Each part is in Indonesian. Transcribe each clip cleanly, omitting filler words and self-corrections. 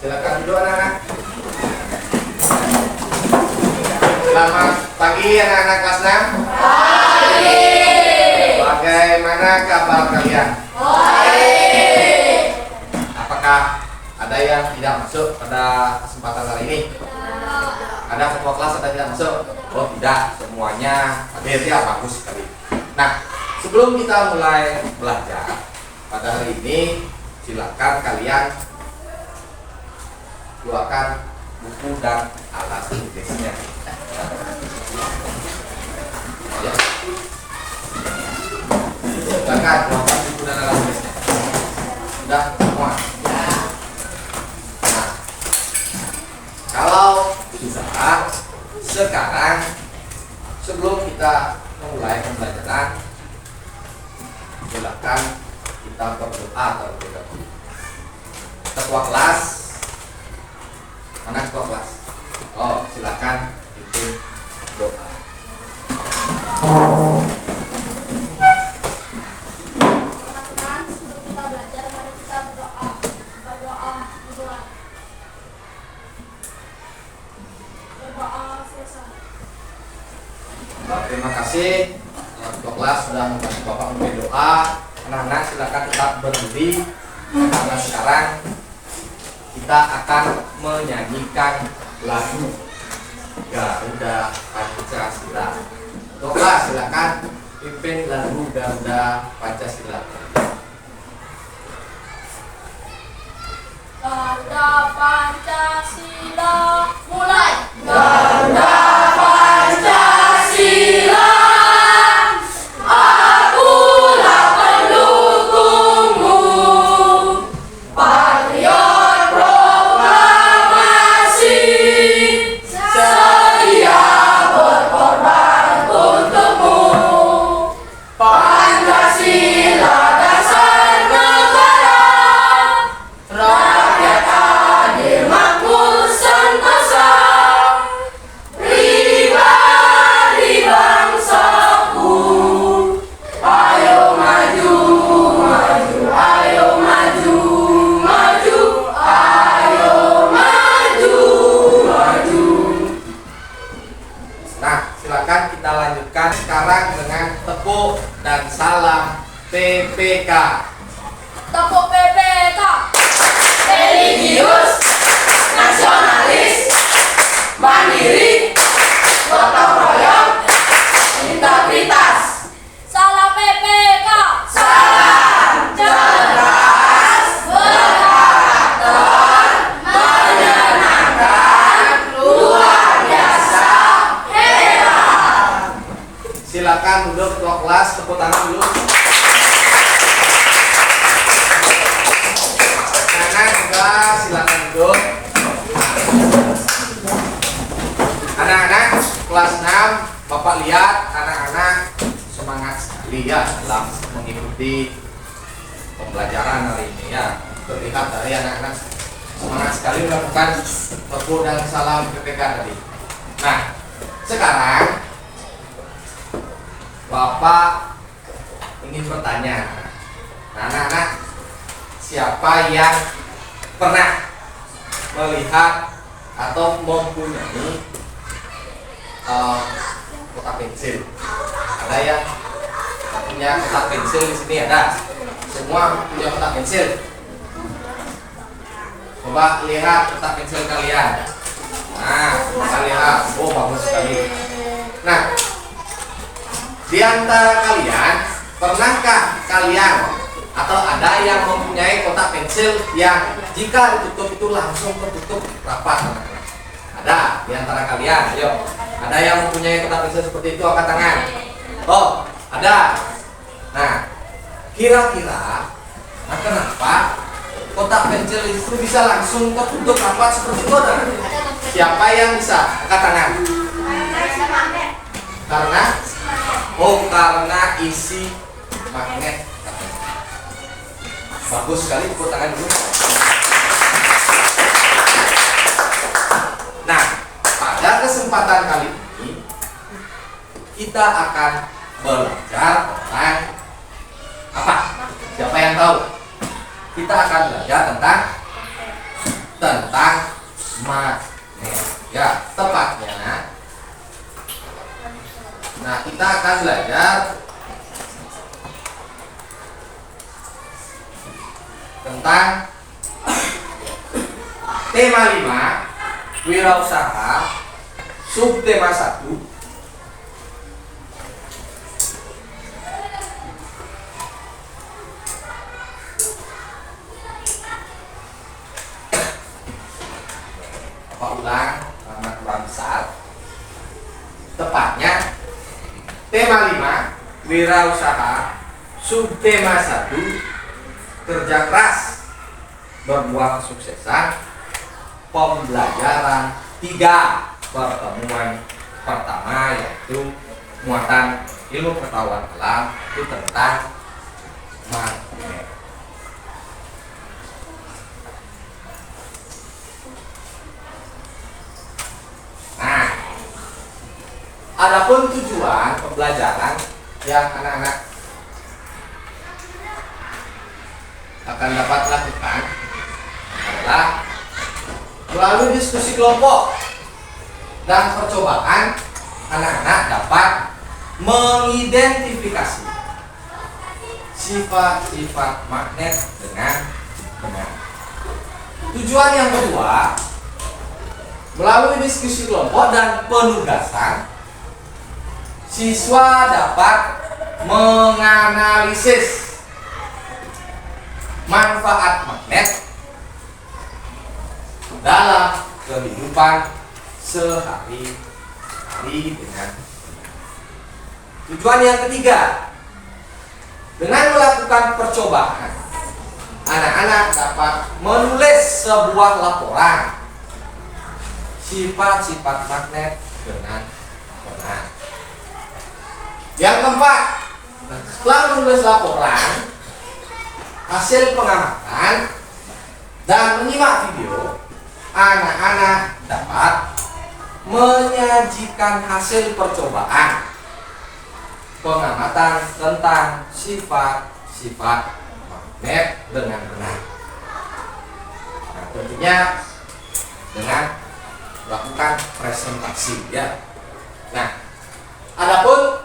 Silakan duduk anak-anak. Selamat pagi anak-anak kelas 6. Pagi. Bagaimana kabar kalian? Baik. Apakah ada yang tidak masuk pada kesempatan hari ini? Ada ketua kelas ada tidak masuk? Oh tidak, semuanya hadir ya, bagus sekali. Nah, sebelum kita mulai belajar pada hari ini, silakan kalian keluarkan buku dan alat tulisnya. Ya. Silakan keluarkan buku dan alat tulisnya. Sudah semua. Nah, kalau sudah, sekarang sebelum kita memulai pembelajaran, silakan kita berdoa terlebih dahulu. Ketua kelas, mana ketua kelas? Oh, silakan pimpin doa. Teman-teman, sebelum kita belajar, mari kita berdoa. Berdoa dimulai. Berdoa selesai. Terima kasih ketua kelas sudah membantu Bapak memberi doa. Anak-anak silakan tetap berdiri karena sekarang kita akan menyanyikan lagu Garuda Pancasila. Ketua kelas silakan pimpin lagu Garuda Pancasila. Garuda Pancasila, mulai. Garuda Pancasila, akulah pendukungmu, patriot proklamasi, setia berkorban untukmu. Pancasila dasar negara, rakyat adil makmur sentosa, pribadi bangsaku. Ayo maju, maju, ayo maju, maju, ayo maju, maju. Nah, silakan kita lanjutkan sekarang dengan tepuk dan salam PPK. Tepuk PPK. Religius, nasionalis, mandiri, gotong royong, integritas. Salam PPK. Salam cerdas, berkarakter, menyenangkan, luar biasa, hebat. Silakan duduk ketua kelas, tepuk tangan dulu. Anak-anak juga silakan duduk. Anak-anak kelas 6, Bapak lihat anak-anak semangat sekali ya dalam mengikuti pembelajaran hari ini ya. Terlihat dari anak-anak semangat sekali melakukan tepuk dan salam PPK tadi. Nah, sekarang Bapak ingin bertanya, nah, anak-anak, siapa yang pernah melihat atau mempunyai kotak pensil? Ada yang punya kotak pensil di sini? Ada? Semua punya kotak pensil? Coba lihat kotak pensil kalian. Nah, kita lihat. Oh, bagus sekali. Nah, di antara kalian, pernahkah kalian atau ada yang mempunyai kotak pensil yang jika ditutup itu langsung tertutup rapat? Ada di antara kalian? Ayo, ada yang mempunyai kotak pensil seperti itu, angkat tangan. Oh, ada. Nah, kira-kira kenapa kotak pensil itu bisa langsung tertutup rapat seperti itu? Ada? Siapa yang bisa? Angkat tangan. Karena isi magnet. Bagus sekali, tepuk tangan dulu. Nah, pada kesempatan kali ini kita akan belajar tentang apa? Siapa yang tahu? Kita akan belajar tentang magnet. Ya, tepatnya. Nah, kita akan belajar tentang tema 5 wirausaha, subtema 1 ulang karena kurang besar. Tepatnya tema 5 wirausaha, subtema 1 kerja keras berbuah kesuksesan, pembelajaran 3 pertemuan pertama, yaitu muatan ilmu pengetahuan alam itu tentang magnet. Nah, adapun tujuan pembelajaran yang anak-anak akan dapat lakukan adalah melalui diskusi kelompok dan percobaan, anak-anak dapat mengidentifikasi sifat-sifat magnet dengan benar. Tujuan yang kedua, melalui diskusi kelompok dan penugasan, siswa dapat menganalisis manfaat magnet dalam kehidupan sehari-hari dengan benar. Tujuan yang ketiga, dengan melakukan percobaan, anak-anak dapat menulis sebuah laporan sifat-sifat magnet dengan benar. Yang keempat, setelah menulis laporan hasil pengamatan dan menyimak video, anak-anak dapat menyajikan hasil percobaan pengamatan tentang sifat-sifat magnet dengan benar. Nah, tentunya dengan melakukan presentasi, ya. Nah, adapun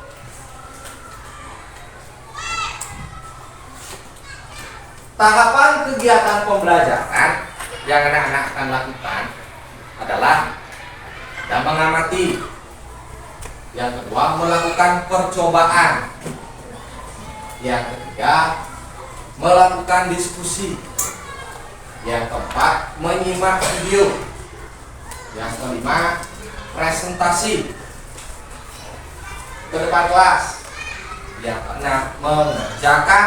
tahapan kegiatan pembelajaran yang anak-anak akan lakukan adalah dan mengamati. Yang kedua, melakukan percobaan. Yang ketiga, melakukan diskusi. Yang keempat, menyimak video. Yang kelima, presentasi ke depan kelas. Yang keenam, mengerjakan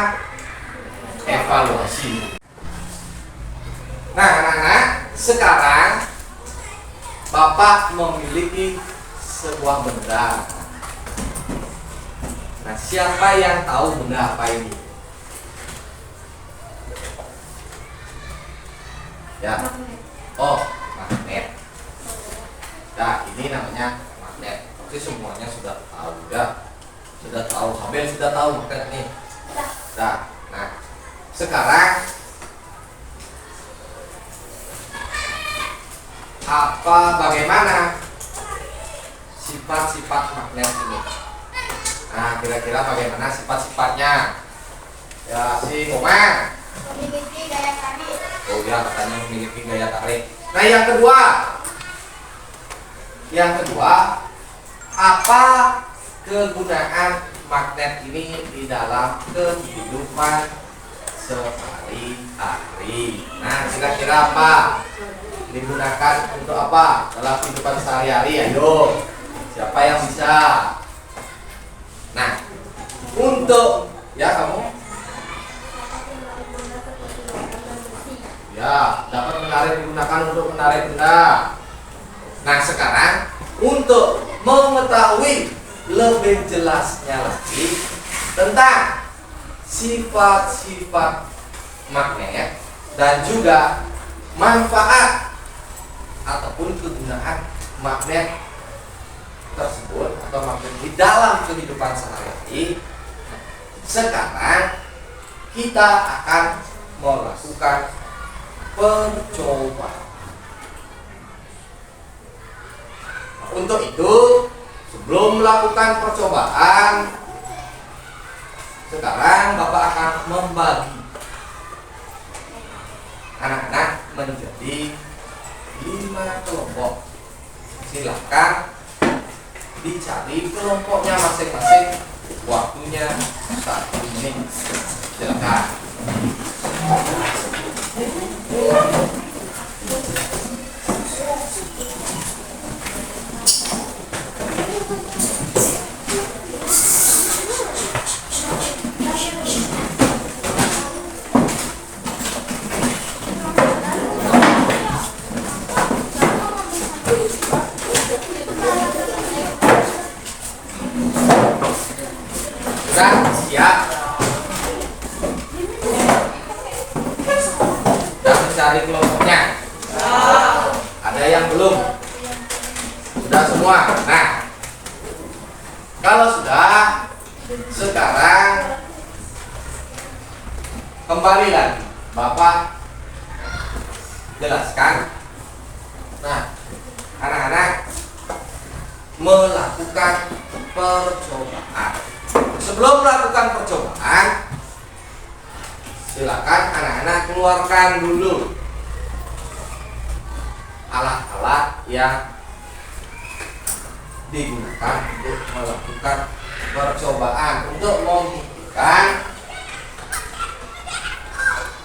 evaluasi. Nah, anak-anak, sekarang Bapak memiliki sebuah benda. Nah, siapa yang tahu benda apa ini? Ya. Oh, magnet. Nah, ini namanya magnet. Pasti semuanya sudah tahu, ya. Sudah tahu, Habel sudah tahu magnet nih. Nah, sekarang bagaimana sifat-sifat magnet ini? Nah, kira-kira bagaimana sifat-sifatnya? Ya, si Komar Memiliki daya tarik. Oh ya, katanya memiliki gaya tarik. Nah, yang kedua, apa kegunaan magnet ini di dalam kehidupan sehari-hari? Nah, kira-kira apa digunakan untuk apa dalam kehidupan sehari-hari? Ayo, siapa yang bisa? Nah, untuk kamu dapat digunakan untuk menarik benda. Nah, sekarang untuk mengetahui lebih jelasnya lagi tentang sifat-sifat magnet dan juga manfaat ataupun kegunaan magnet tersebut atau magnet di dalam kehidupan sehari-hari, sekarang kita akan melakukan percobaan. Untuk itu, sebelum melakukan percobaan, sekarang Bapak akan membagi anak-anak menjadi 5 kelompok. Silakan dicari kelompoknya masing-masing. Waktunya 1 menit. Silakan. Sudah siap? Sudah mencari kelompoknya? Ada yang belum? Sudah semua? Nah, kalau sudah, sekarang kembali lagi Bapak jelaskan. Nah, anak-anak melakukan percobaan. Sebelum melakukan percobaan, silakan anak-anak keluarkan dulu alat-alat yang digunakan untuk melakukan percobaan, untuk membuktikan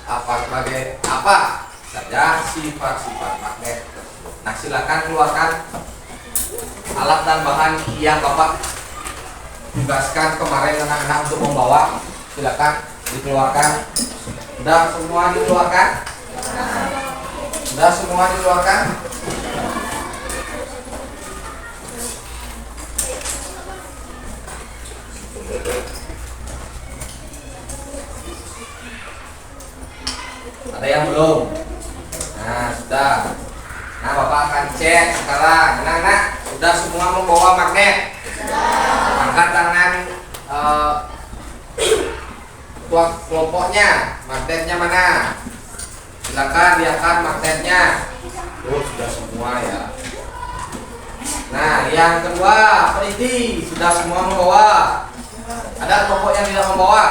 apa saja sifat-sifat magnet. Nah, silakan keluarkan alat dan bahan yang Bapak tugaskan kemarin anak-anak untuk membawa. Silakan dikeluarkan. Sudah semua dikeluarkan? Sudah semua dikeluarkan? Ada yang belum? Nah, sudah. Nah, Bapak akan cek sekarang. Anak-anak sudah semua membawa magnet? Angkat tangan kelompoknya. Magnetnya mana? Silakan diangkat magnetnya. Oh, sudah semua ya. Nah, yang kedua, peneliti sudah semua membawa. Ada kelompok yang tidak membawa?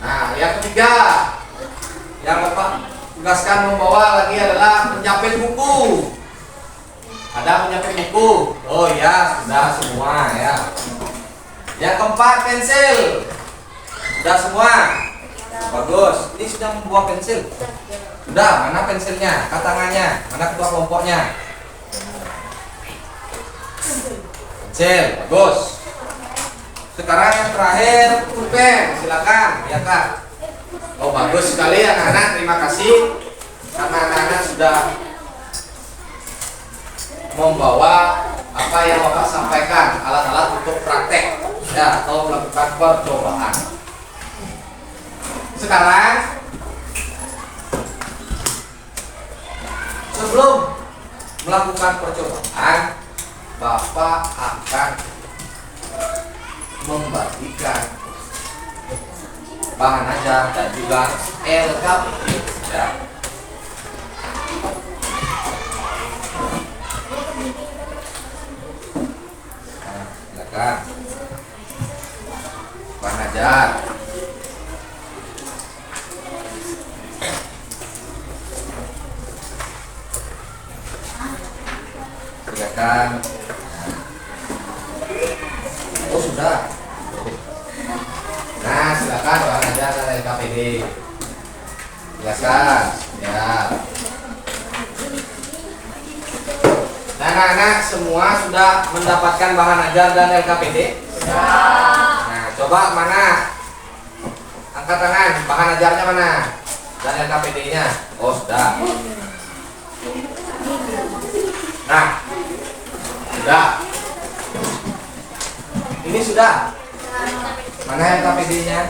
Nah, yang ketiga, yang Bapak tugaskan membawa lagi adalah penjapit buku. Ada penjapit buku? Oh ya, sudah semua ya. Yang keempat, pensil. Sudah semua? Bagus. Ini sudah membawa pensil? Sudah. Mana pensilnya? Tangannya? Mana ketua kelompoknya? Pensil. Bagus. Sekarang yang terakhir, pulpen. Silakan, lihatkan. Oh, bagus sekali anak-anak. Terima kasih karena anak-anak sudah membawa apa yang Bapak sampaikan, alat-alat untuk praktek ya, atau melakukan percobaan. Sekarang sebelum melakukan percobaan, Bapak akan membagikan bahan ajar dan juga LKPD ya. Silakan bahan ajar. Silakan. Oh, sudah. Nah, silakan bahan ajar dan LKPD. Silakan ya. Anak-anak semua sudah mendapatkan bahan ajar dan LKPD? Nah, coba mana? Angkat tangan, bahan ajarnya mana? Dan LKPD-nya? Oh, sudah. Nah, sudah. Ini sudah. Mana LKPD-nya?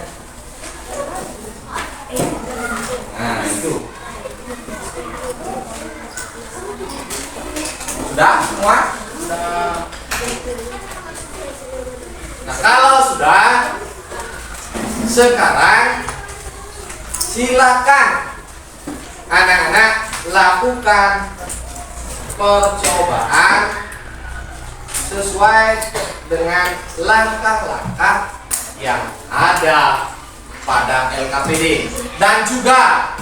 Nah, itu. Sudah semua? Sudah. Nah, kalau sudah, sekarang silakan anak-anak lakukan percobaan sesuai dengan langkah-langkah yang ada pada LKPD dan juga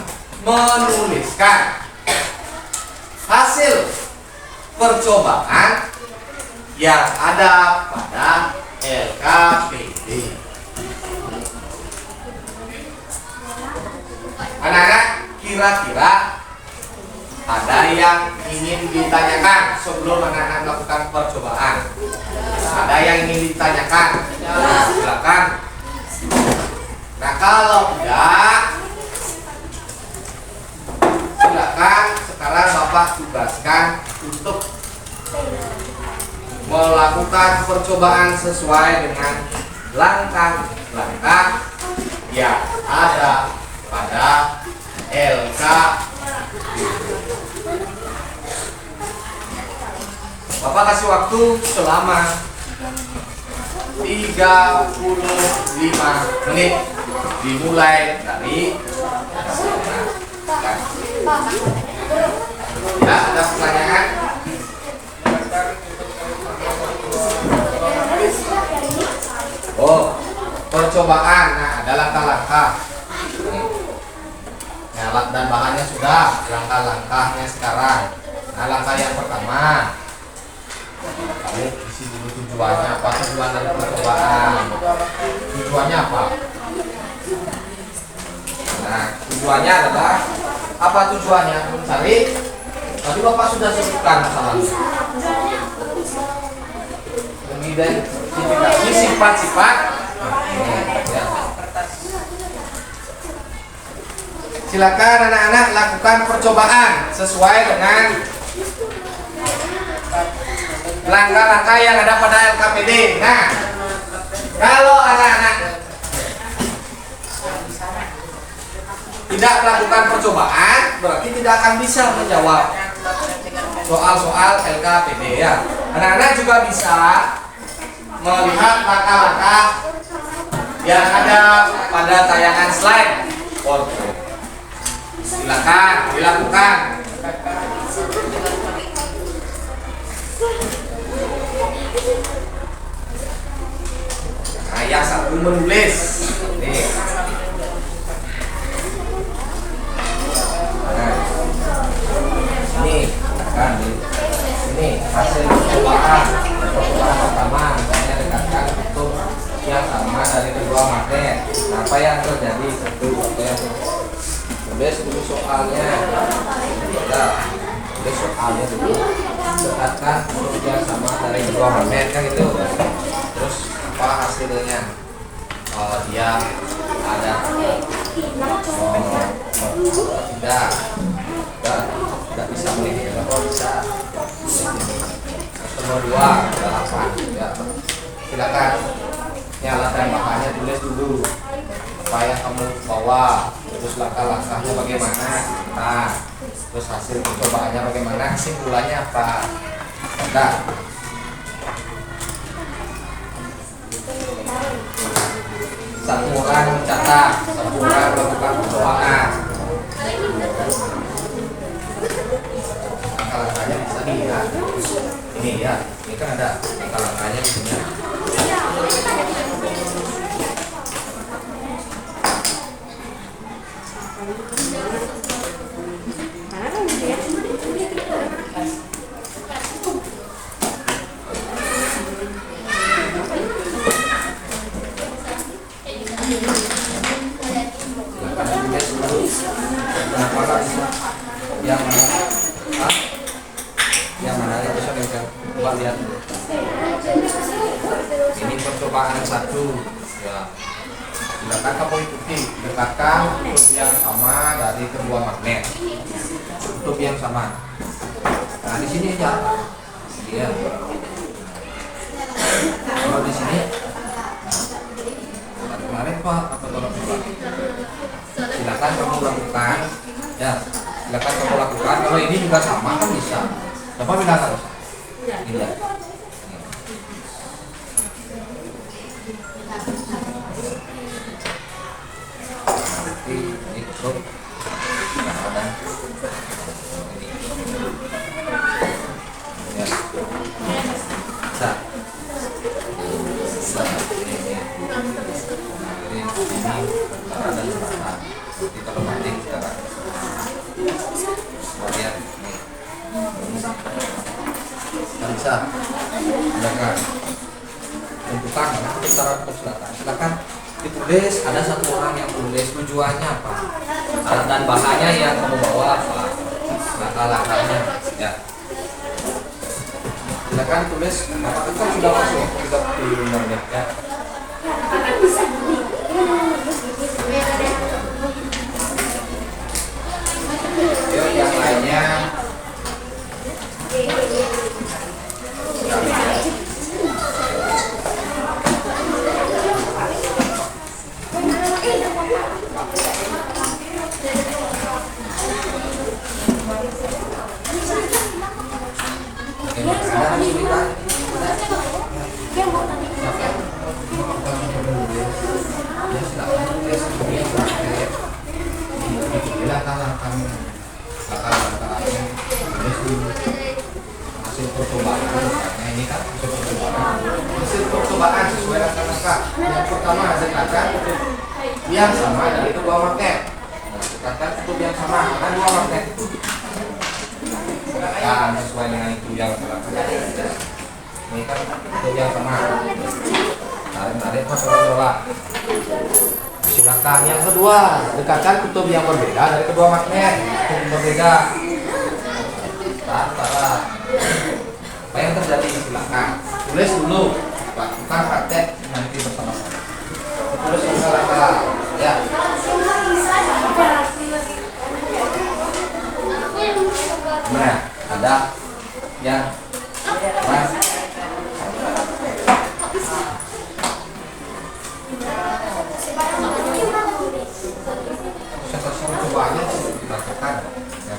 menuliskan hasil percobaan yang ada pada LKPD. Anak-anak, kira-kira ada yang ingin ditanyakan sebelum anak-anak melakukan percobaan? Ada yang ingin ditanyakan? Silakan. Nah, kalau tidak, silakan sekarang Bapak tugaskan untuk melakukan percobaan sesuai dengan langkah-langkah yang ada pada LKPD. Bapak kasih waktu selama 35 menit dimulai dari ya, ada pertanyaan? Oh, percobaan. Nah, ada langkah-langkah. Nah, alat dan bahannya sudah, langkah-langkahnya sekarang. Nah, langkah yang pertama, kamu isi dulu tujuannya apa, tujuan dari percobaan. Tujuannya apa? Nah, tujuannya adalah apa tujuannya? Mencari. Tadi Bapak sudah sebutkan masalahnya. Mengidentifikasi sifat-sifat. Ya. Silakan anak-anak lakukan percobaan sesuai dengan langkah-langkah yang ada pada LKPD. Nah, kalau anak-anak tidak melakukan percobaan, berarti tidak akan bisa menjawab soal-soal LKPD ya. Anak-anak juga bisa melihat langkah-langkah yang ada pada tayangan slide. Silakan dilakukan. Nah, yang satu menulis. Nih. Nah, ini kan ini hasil percobaan pertama, misalnya dekatkan untuk yang sama dari kedua magnet. Nah, apa yang terjadi? Satu, tulis dulu soalnya. Ya, tulis soalnya dulu. Dekatkan untuk yang sama dari kedua magnet kan gitu. Terus apa hasilnya? Dia ada tidak bisa melihat apa bisa. Nomor 2 8 ya. Silakan nyalakan bahannya, tulis dulu apa yang kamu bawa, terus langkah-langkahnya bagaimana, nah, terus hasil percobaannya bagaimana, kesimpulannya apa. Nah, satu orang mencatat, satu orang melakukan percobaan. Langkah-langkahnya bisa dilihat. Ini ya, ini kan ada langkah-langkahnya di sini. Yang mana yang bisa kita coba lihat. Ini percobaan 1 ya. Silakan kamu ikuti, dekatkan kutub yang sama dari kedua magnet, kutub yang sama. Nah, di sini aja ya. Kalau di sini kemarin Pak apa tolong coba. Silakan kamu lakukan ya. Silakan kamu lakukan. Kalau ini juga sama kan bisa. Coba bilang harus. Iya. Ini cukup. Ada. Ini. bisa. Silakan. Tuntutan secara silakan. Silakan ditulis. Ada satu orang yang tulis tujuannya apa, alat dan bahannya yang kamu bawa apa, langkah-langkahnya. Ya. Silakan tulis. Apakah kan sudah masuk 30 menit ya? Yuk yang lainnya. Hasil percobaan, ini kan hasil percobaan sesuai langkah-langkah. Yang pertama, dekatkan kutub yang sama dari kedua magnet. Dekatkan kutub yang sama dengan dua magnet. Dan sesuai dengan itu yang dilakukan. Ini kan kutub yang sama. Tarik masuk ke bola. Silakan. Yang kedua, dekatkan kutub yang berbeda dari kedua magnet. Kutub berbeda. Tarik. Apa yang terjadi? Silakan. Tulis dulu. Lakukan praktek nanti bersama-sama. Tulis langkah-langkah. Ya. Nah, ada yang mas. Proses percobaannya dilakukan. Ya.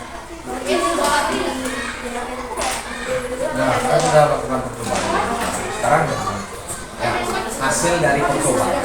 Nah, kita sudah lakukan percobaan. Sekarang ya, hasil dari percobaan.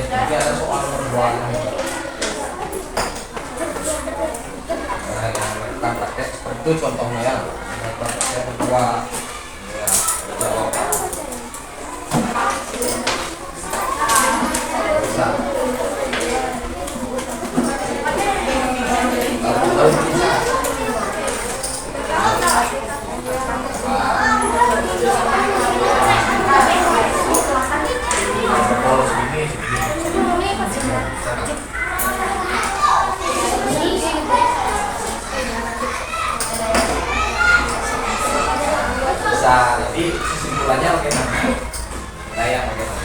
Jadi ada soal perbuatan. Nah, yang melakukan praktek seperti itu contohnya ya. Praktek kedua, ya, jawab. Bisa. Lalu bisa. Jadi kesimpulannya bagaimana? Saya bagaimana?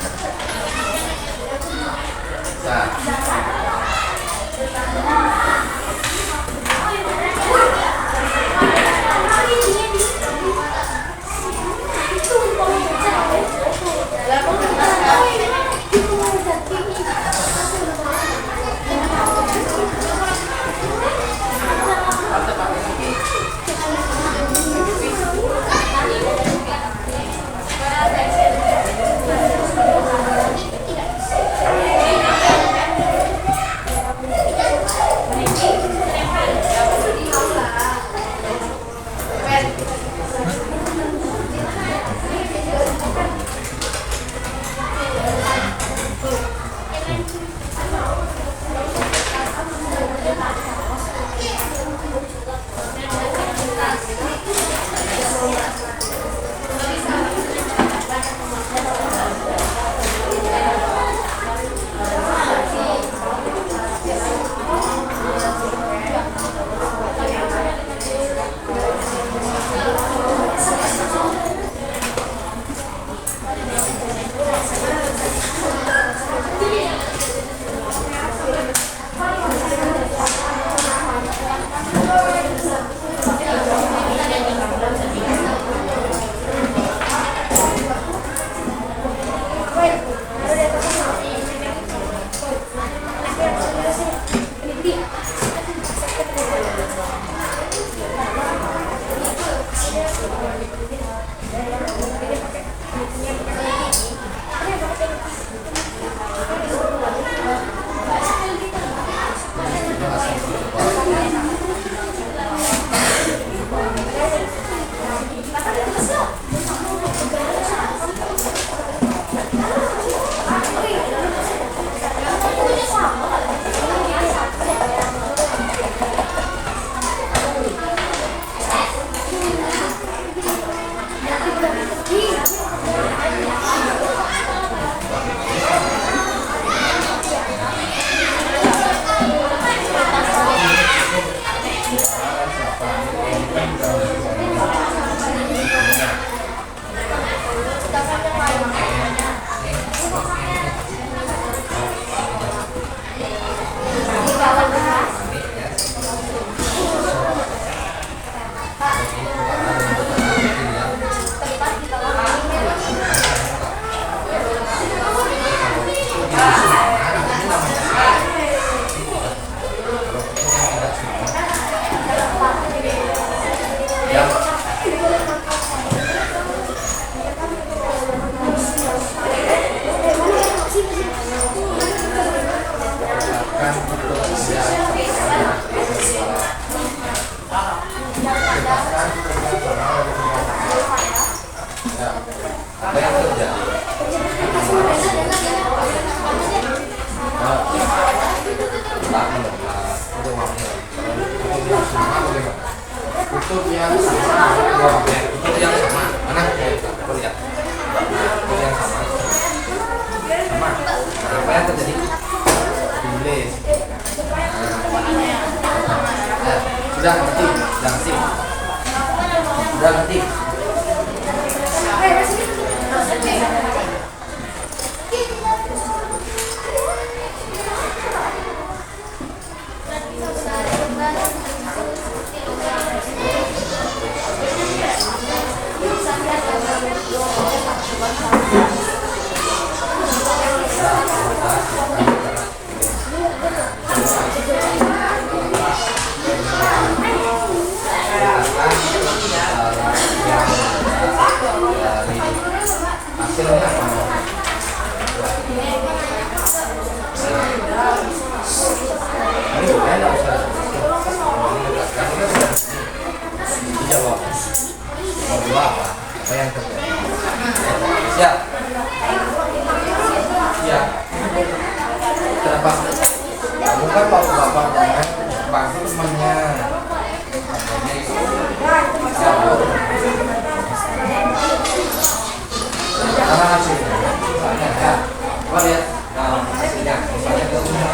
Apa yang terjadi? Kutub yang sama, kutub yang sama, mana? Aku lihat. Kutub yang sama, sama. Nah, apa yang terjadi? Tulis. Sudah ngerti, sudah ngerti. Hasilnya apa? Ini bukan enggak usah. Dijawab. Kedua apa? Apa yang terjadi? Siap. Siap. Kenapa? Kamu kan bapak jangan bantu temannya. Karena hasilnya, misalnya ya, coba lihat hasilnya, misalnya ke rumah.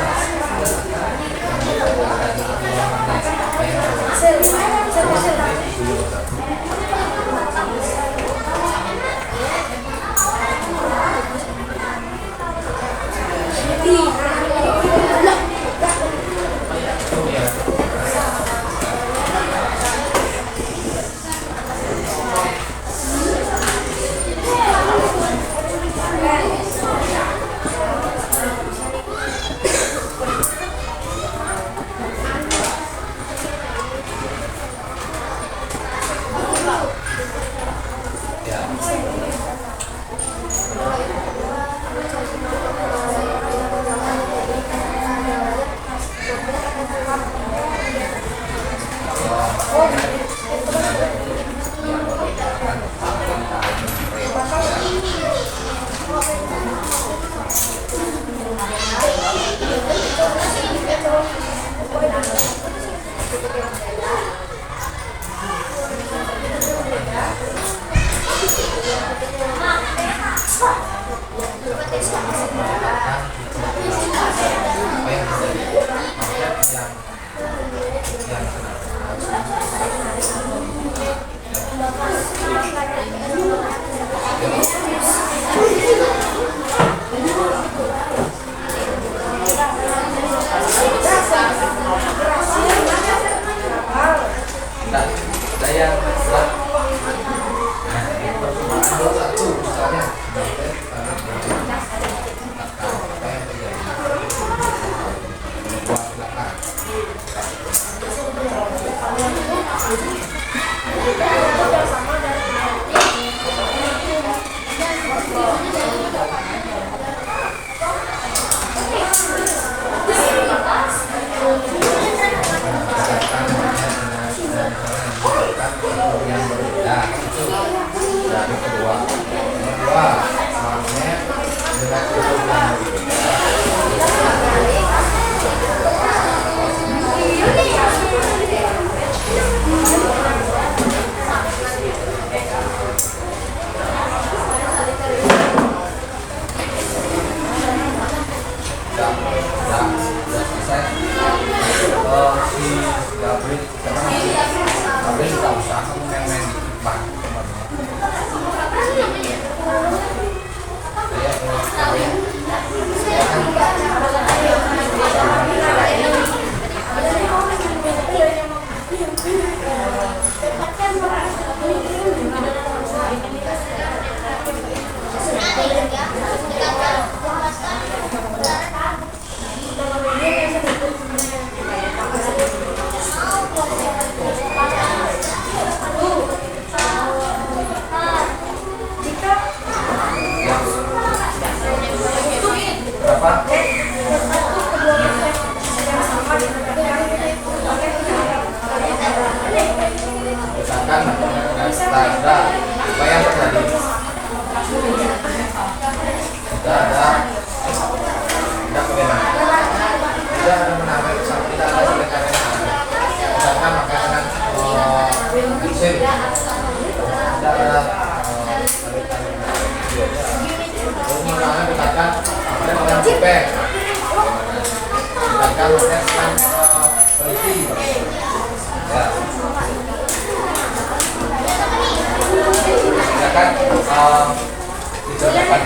Tanda. Apa yang terjadi? Tidak ada. Tidak bagaimana? Tidak ada menarik. Tidak ada selekar yang misalkan makanan mesin. Tidak ada mengenai misalkan orang kupeng, misalkan orang peneliti, ya, misalkan tidak dapat.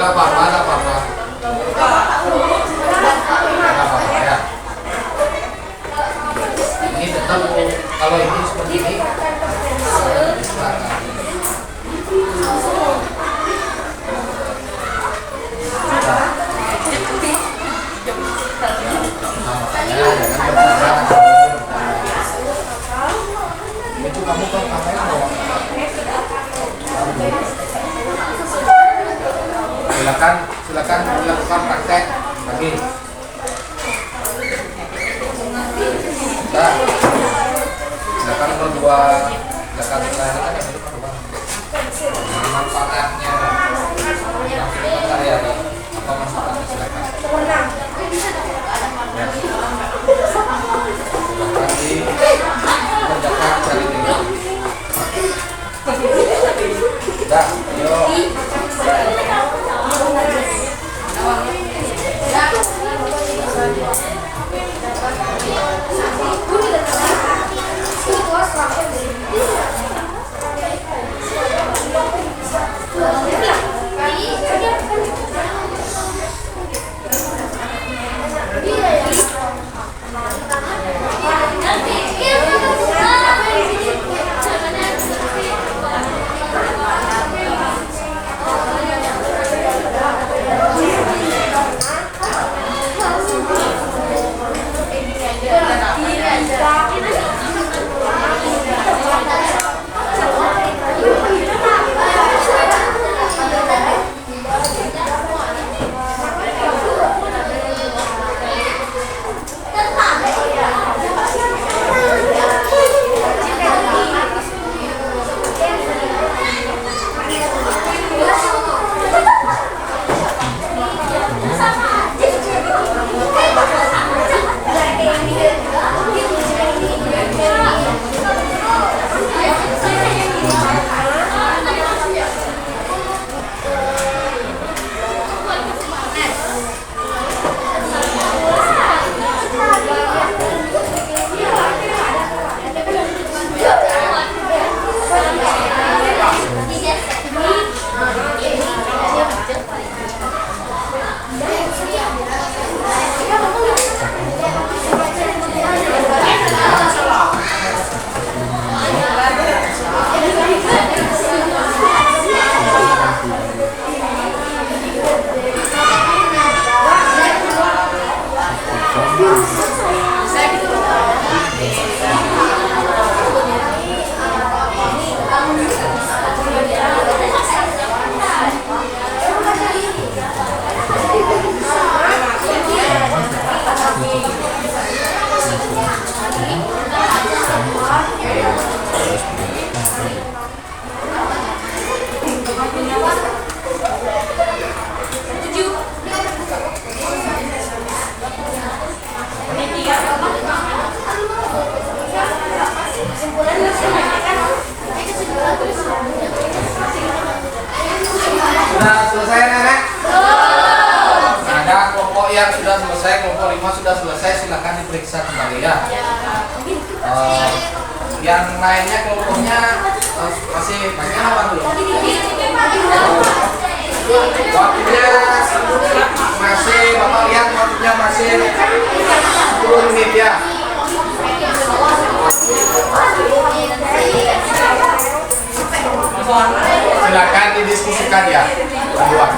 nggak apa-apa, nggak apa-apa. Nggak apa-apa ya. Ini tetap kalau ini seperti ini. Itu kamu kan kamera bawa. Silakan dilakukan praktek lagi. Silakan berdua, silakan manfaatnya. Ya, apa manfaatnya silakan. Ya. Silakan dikerjakan cari ini. Dah, yuk. Sudah selesai nenek? Ada kelompok yang sudah selesai, kelompok 5 sudah selesai, silakan diperiksa kembali ya. Yang lainnya kelompoknya masih banyak apa dulu? Waktunya masih, Bapak lihat waktunya masih 10 menit ya. Silakan didiskusikan ya berdua.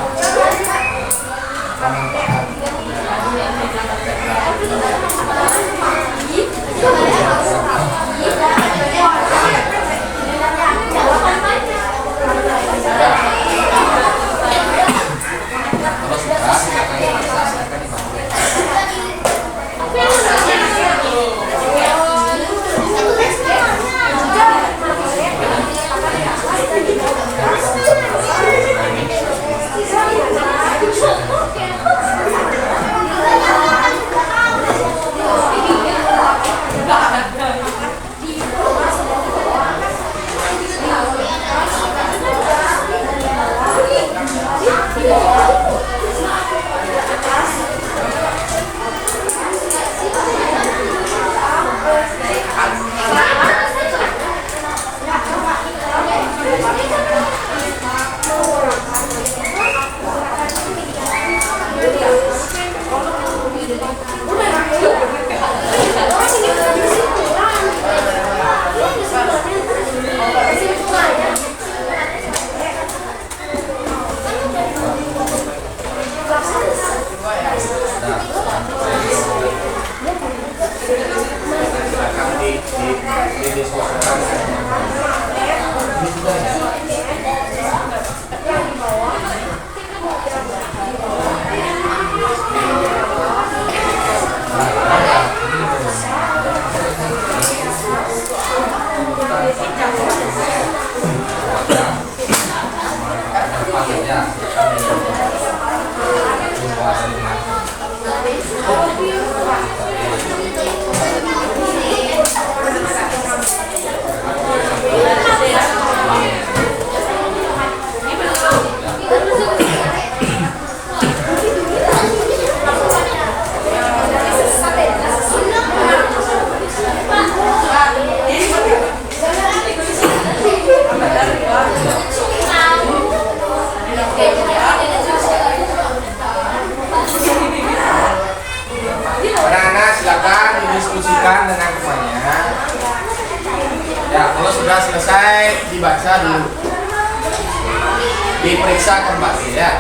sudah selesai dibaca dulu, diperiksa kembali ya.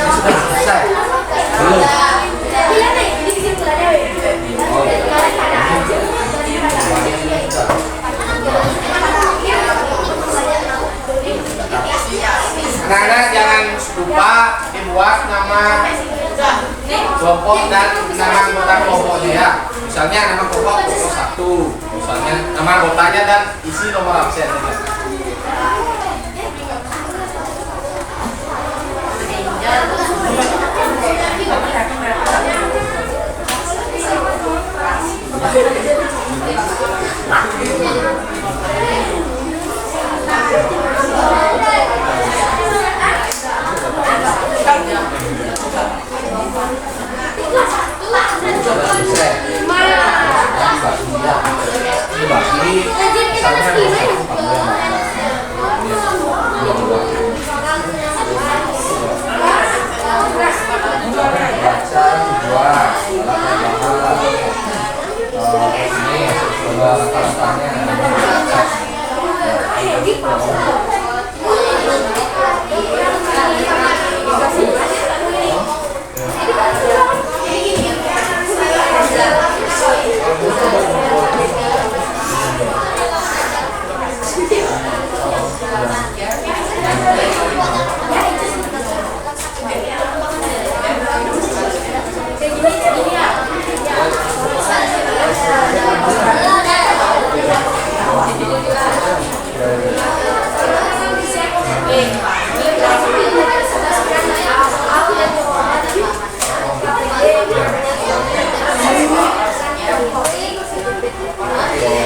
Sudah selesai belum? Anak-anak jangan lupa dibuat nama kelompok dan nama anggota kelompoknya ya. Misalnya nama kelompok 1, misalnya nama anggotanya dan isi nomor absen ya.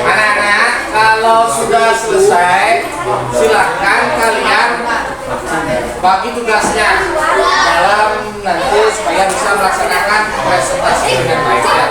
Anak-anak, kalau sudah selesai, silahkan kalian bagi tugasnya dalam nanti supaya bisa melaksanakan presentasi dengan baik ya.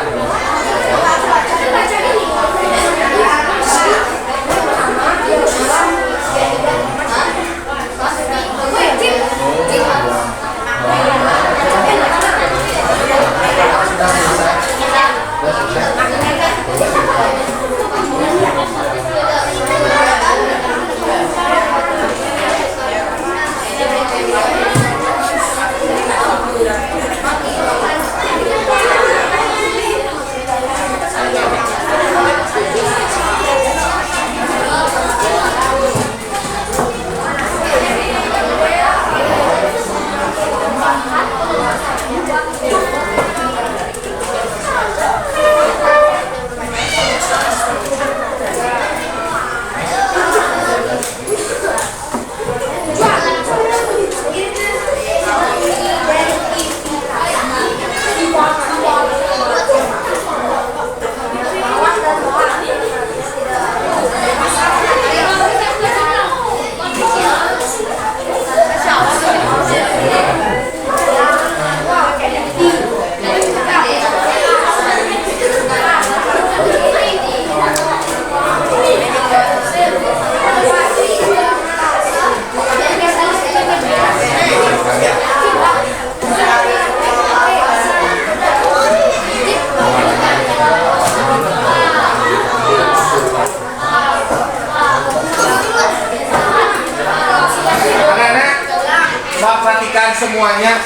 Perhatikan semuanya.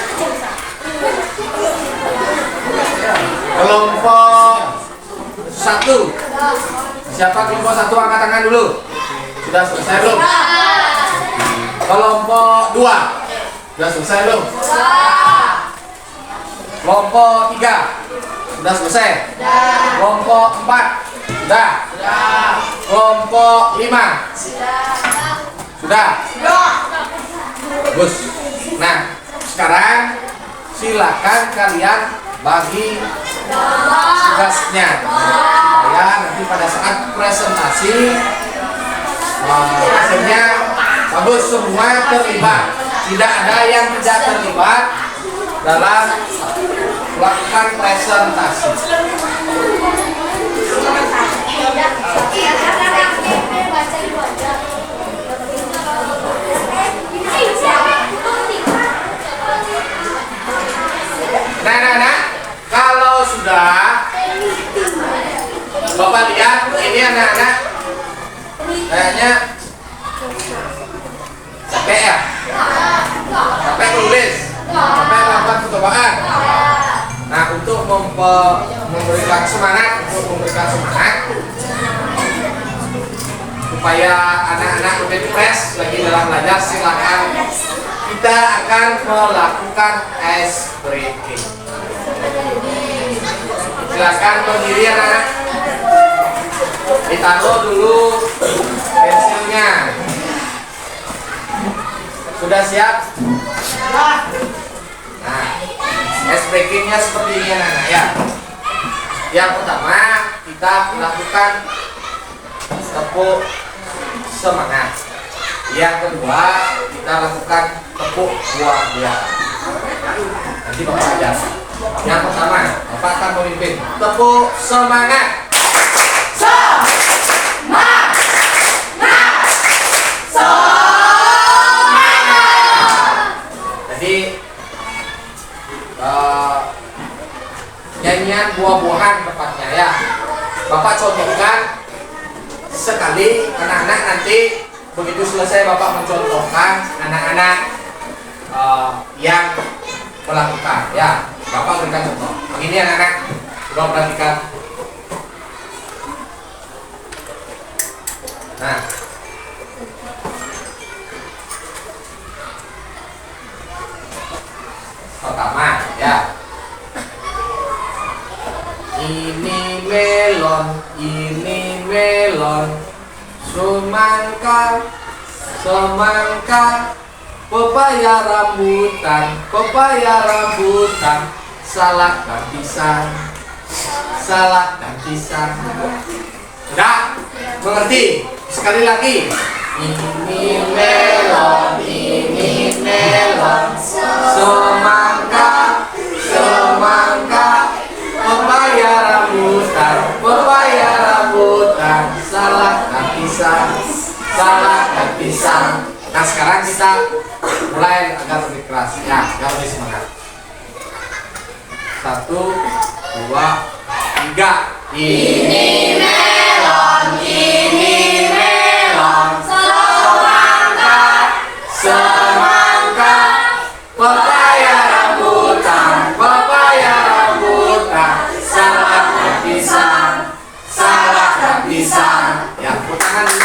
Kelompok 1. Siapa kelompok 1 angkat tangan dulu. Sudah selesai belum? Kelompok 2. Sudah selesai belum? Kelompok 3. Sudah selesai? Kelompok 4. Sudah? Kelompok 5. Sudah? Bagus. Nah, sekarang silakan kalian bagi tugasnya supaya nanti pada saat presentasi hasilnya bagus, semua terlibat, tidak ada yang tidak terlibat dalam melakukan presentasi. anak-anak kayaknya capek ya? Capek menulis? Capek melakukan percobaan? Nah, untuk memberikan semangat supaya anak-anak lebih fresh lagi dalam belajar, silakan kita akan melakukan ice breaking. Silakan berdiri anak-anak. Ditaruh dulu pensilnya. Sudah siap? Nah, ice breakingnya seperti ini anak-anak ya. Yang pertama kita lakukan tepuk semangat. Yang kedua kita lakukan tepuk luar biasa. Nanti Bapak ajar. Yang pertama Bapak akan memimpin tepuk semangat. Jadi nyanyian buah-buahan tepatnya ya. Bapak contohkan sekali anak-anak, nanti begitu selesai Bapak mencontohkan anak-anak yang melakukan ya. Bapak berikan contoh. Begini anak-anak, coba perhatikan. Nah, pertama ya, ini melon, semangka, pepaya rambutan, salak dan pisang. Sudah mengerti? Sekali lagi. Ini melon, semangka, pepaya rambutan, salak dan pisang. Nah, sekarang kita mulai agak lebih keras ya, agak lebih semangat. 1, 2, 3. Ini melon, semangka, pepaya rambutan, salak dan pisang. Ya, tepuk tangan dulu.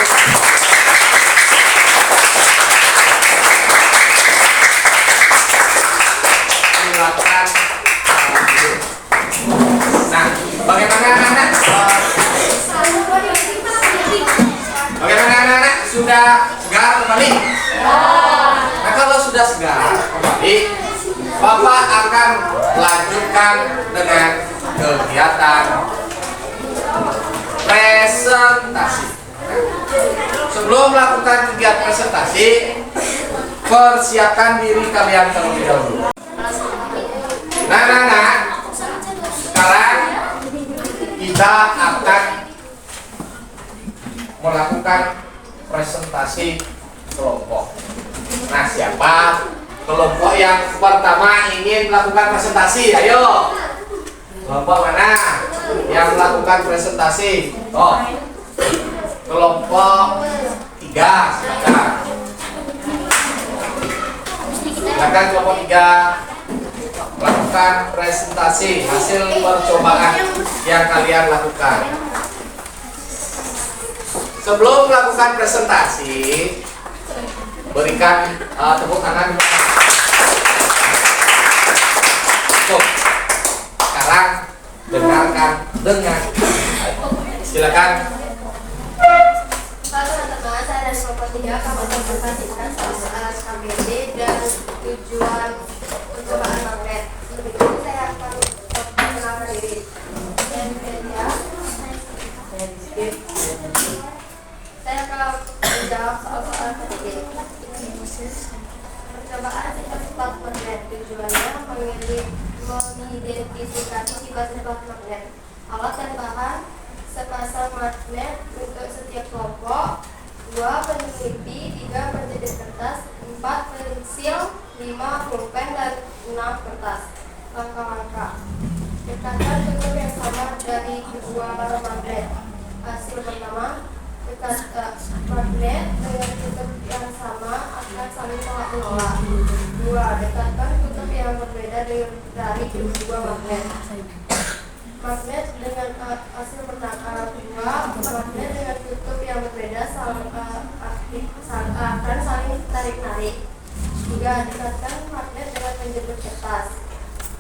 Silakan. Nah, bagaimana anak-anak? Sudah segar kembali? Nah, kalau sudah segar kembali, Bapak akan lanjutkan dengan kegiatan presentasi. Sebelum melakukan kegiatan presentasi, persiapkan diri kalian terlebih dahulu. Nah, sekarang kita akan melakukan presentasi kelompok. Nah, siapa kelompok yang pertama ingin melakukan presentasi? Ayo, kelompok mana yang melakukan presentasi? Oh, kelompok 3, silakan kelompok 3 melakukan presentasi hasil percobaan yang kalian lakukan. Sebelum melakukan presentasi, berikan tepuk tangan. Cukup. Sekarang dengarkan dengan silakan. Teman-teman, saya dari kelompok 3 akan mempresentasikan soal KBD dan tujuan percobaan magnet. Sebelum itu saya akan memperkenalkan diri. Saya akan menjawab soal-soal KBD. Percobaan sifat magnet tujuannya mengidentifikasi sifat-sifat magnet, alat dan bahan, sepasang magnet untuk setiap kelompok, 2 peneliti, 3 penjepit kertas, 4 pensil, 5 pulpen, dan 6 kertas. Langkah-langkah: dekatkan cukup yang sama dari kedua magnet. Hasil pertama, magnet dengan kutub yang sama akan saling tolak-menolak. 2. Dekatkan kutub yang berbeda dari kedua magnet. Magnet dengan hasil menangkap. 2. Magnet dengan kutub yang berbeda akan saling tarik-narik. 3. Dekatkan magnet dengan penjepit kertas.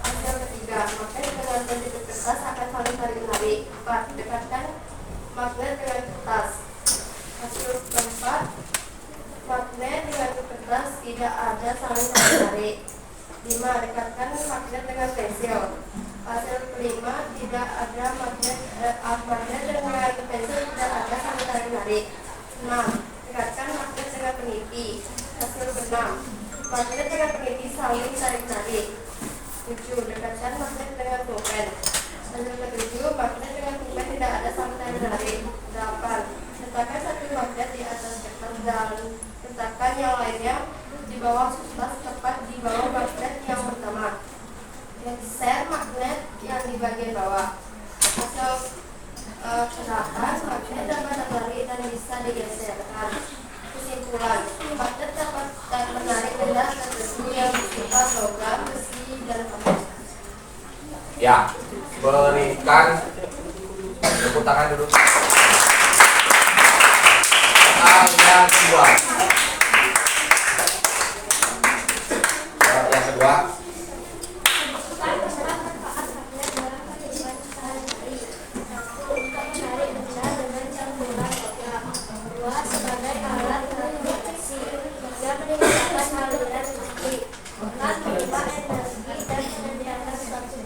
Hasil ketiga, magnet dengan penjepit kertas akan saling tarik-narik. 4. Dekatkan magnet dengan kertas. Hasil keempat, magnet dengan kertas tidak ada saling tarik-narik. 5. Dekatkan magnet dengan pensil. Hasil kelima, tidak ada magnet dengan pensil tidak ada saling tarik-narik. 6. Dekatkan magnet dengan peniti. Hasil ke-6, magnet dengan peniti saling tarik-narik. 7. Dekatkan magnet dengan pulpen. Hasil ke-7, magnet dengan pulpen tidak ada saling tarik-narik. 8. Letakkan satu magnet di atas kertas dan letakkan yang lainnya di bawah kertas tepat di bawah magnet yang pertama. Geser magnet yang di bagian bawah. Hasil ke-8, magnet dapat tertarik dan bisa digeserkan. Kesimpulan, magnet dapat menarik benda tertentu yang bersifat logam, besi, dan kapas. Ya, berikan tepuk tangan dulu. Yang kedua. Yang kedua. Sebagai alat transmisi yang meningkatkan aliran listrik, akan mengubah energi dan menyediakan suatu.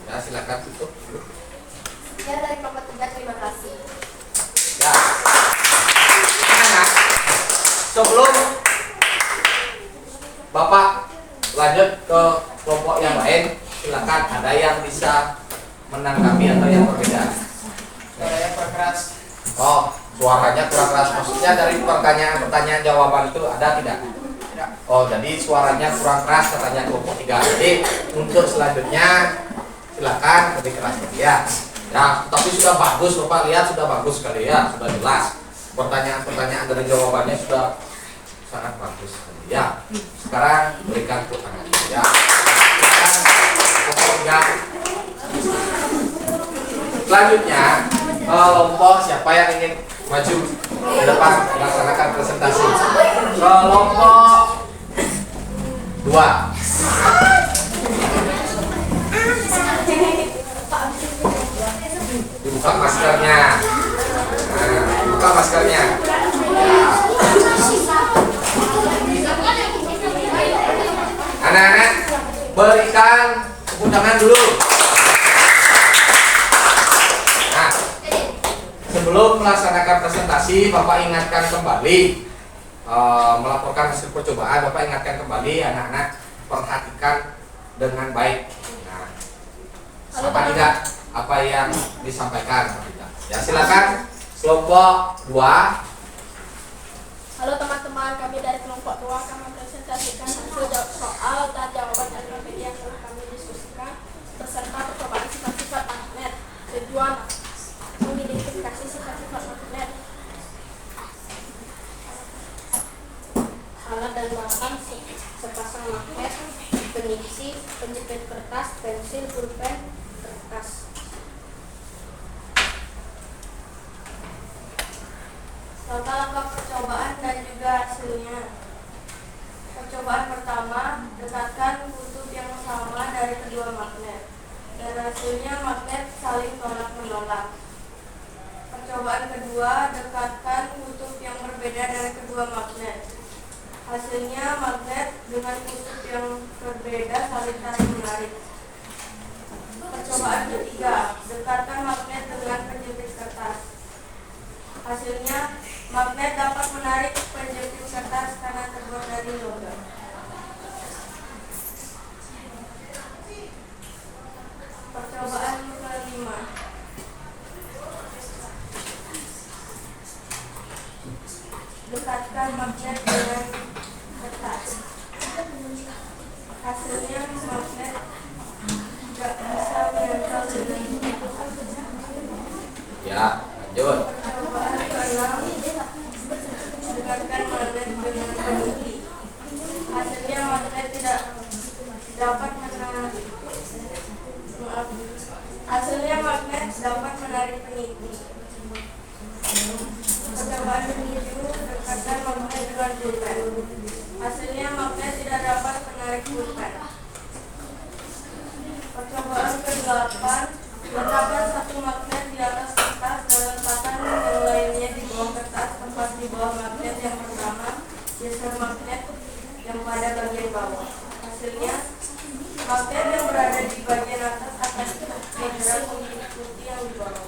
Ya, silakan tutup. Ya, dari kelompok 3, terima kasih. Ya. Nah, sebelum Bapak lanjut ke kelompok yang lain, silakan ada yang bisa menanggapi atau yang berbeda. Suaranya kurang keras. Oh, suaranya kurang keras. Maksudnya dari pertanyaan jawaban itu ada tidak? Tidak. Oh, jadi suaranya kurang keras katanya kelompok 3. Jadi untuk selanjutnya silakan lebih keras lagi ya. Ya, tapi sudah bagus, Bapak lihat sudah bagus sekali ya, sudah jelas. Pertanyaan-pertanyaan dari jawabannya sudah sangat bagus sekali ya. Sekarang berikan tepuk tangan ya. Silakan kelompok 3. Selanjutnya kelompok siapa yang ingin maju ke depan melaksanakan presentasi? Kelompok 2. Dibuka maskernya. Nah, buka maskernya. Ya. Anak-anak, berikan tepuk tangan dulu. Nah, sebelum melaksanakan presentasi, Bapak ingatkan kembali melaporkan hasil percobaan. Bapak ingatkan kembali anak-anak perhatikan dengan baik. Nah, sama tidak apa yang disampaikan? Ya, silakan kelompok 2. Halo teman-teman, kami dari kelompok 2 akan mempresentasikan hasil soal dan jawaban dari materi yang telah kami diskusikan beserta percobaan sifat-sifat magnet. Tujuan mengidentifikasi sifat-sifat magnet. Alat dan bahan sepasang magnet, penisi, penjepit kertas, pensil, pulpen, kertas. Langkah-langkah percobaan dan juga hasilnya. Percobaan pertama, dekatkan kutub yang sama dari kedua magnet, dan hasilnya magnet saling tolak-menolak. Percobaan kedua, dekatkan kutub yang berbeda dari kedua magnet. Hasilnya magnet dengan kutub yang berbeda saling tarik-menarik. Percobaan ketiga, dekatkan magnet dengan penjepit kertas. Hasilnya magnet dapat menarik penjepit kertas karena terbuat dari logam. Percobaan kelima, dekatkan magnet dengan kertas. Hasilnya magnet tidak bisa menempel dengan Ya, Lanjut. Percobaan ke-6, dekatkan magnet dengan peniti. Hasilnya magnet tidak dapat menarik peniti. Percobaan ke-7, dekatkan magnet dengan pulpen. Hasilnya magnet tidak dapat menarik pulpen. Percobaan ke-8, letakkan satu magnet di atas kertas dan letakkan yang lainnya di bawah kertas, tepat di bawah magnet yang pertama. Geser magnet yang pada bagian bawah. Hasilnya, magnet yang berada di bagian atas akan bergerak mengikuti yang di bawah.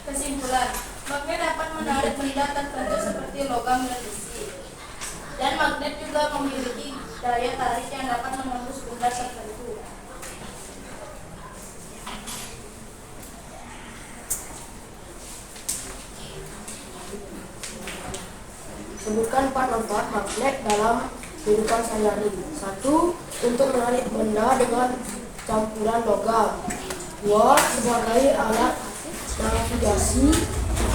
Kesimpulan, magnet dapat menarik benda tertentu seperti logam dan besi. Dan magnet juga memiliki daya tarik yang dapat menembus benda tertentu. Sebutkan 4 manfaat magnet dalam kehidupan sehari-hari. 1. Untuk menarik benda dengan campuran logam. 2. Sebagai alat navigasi.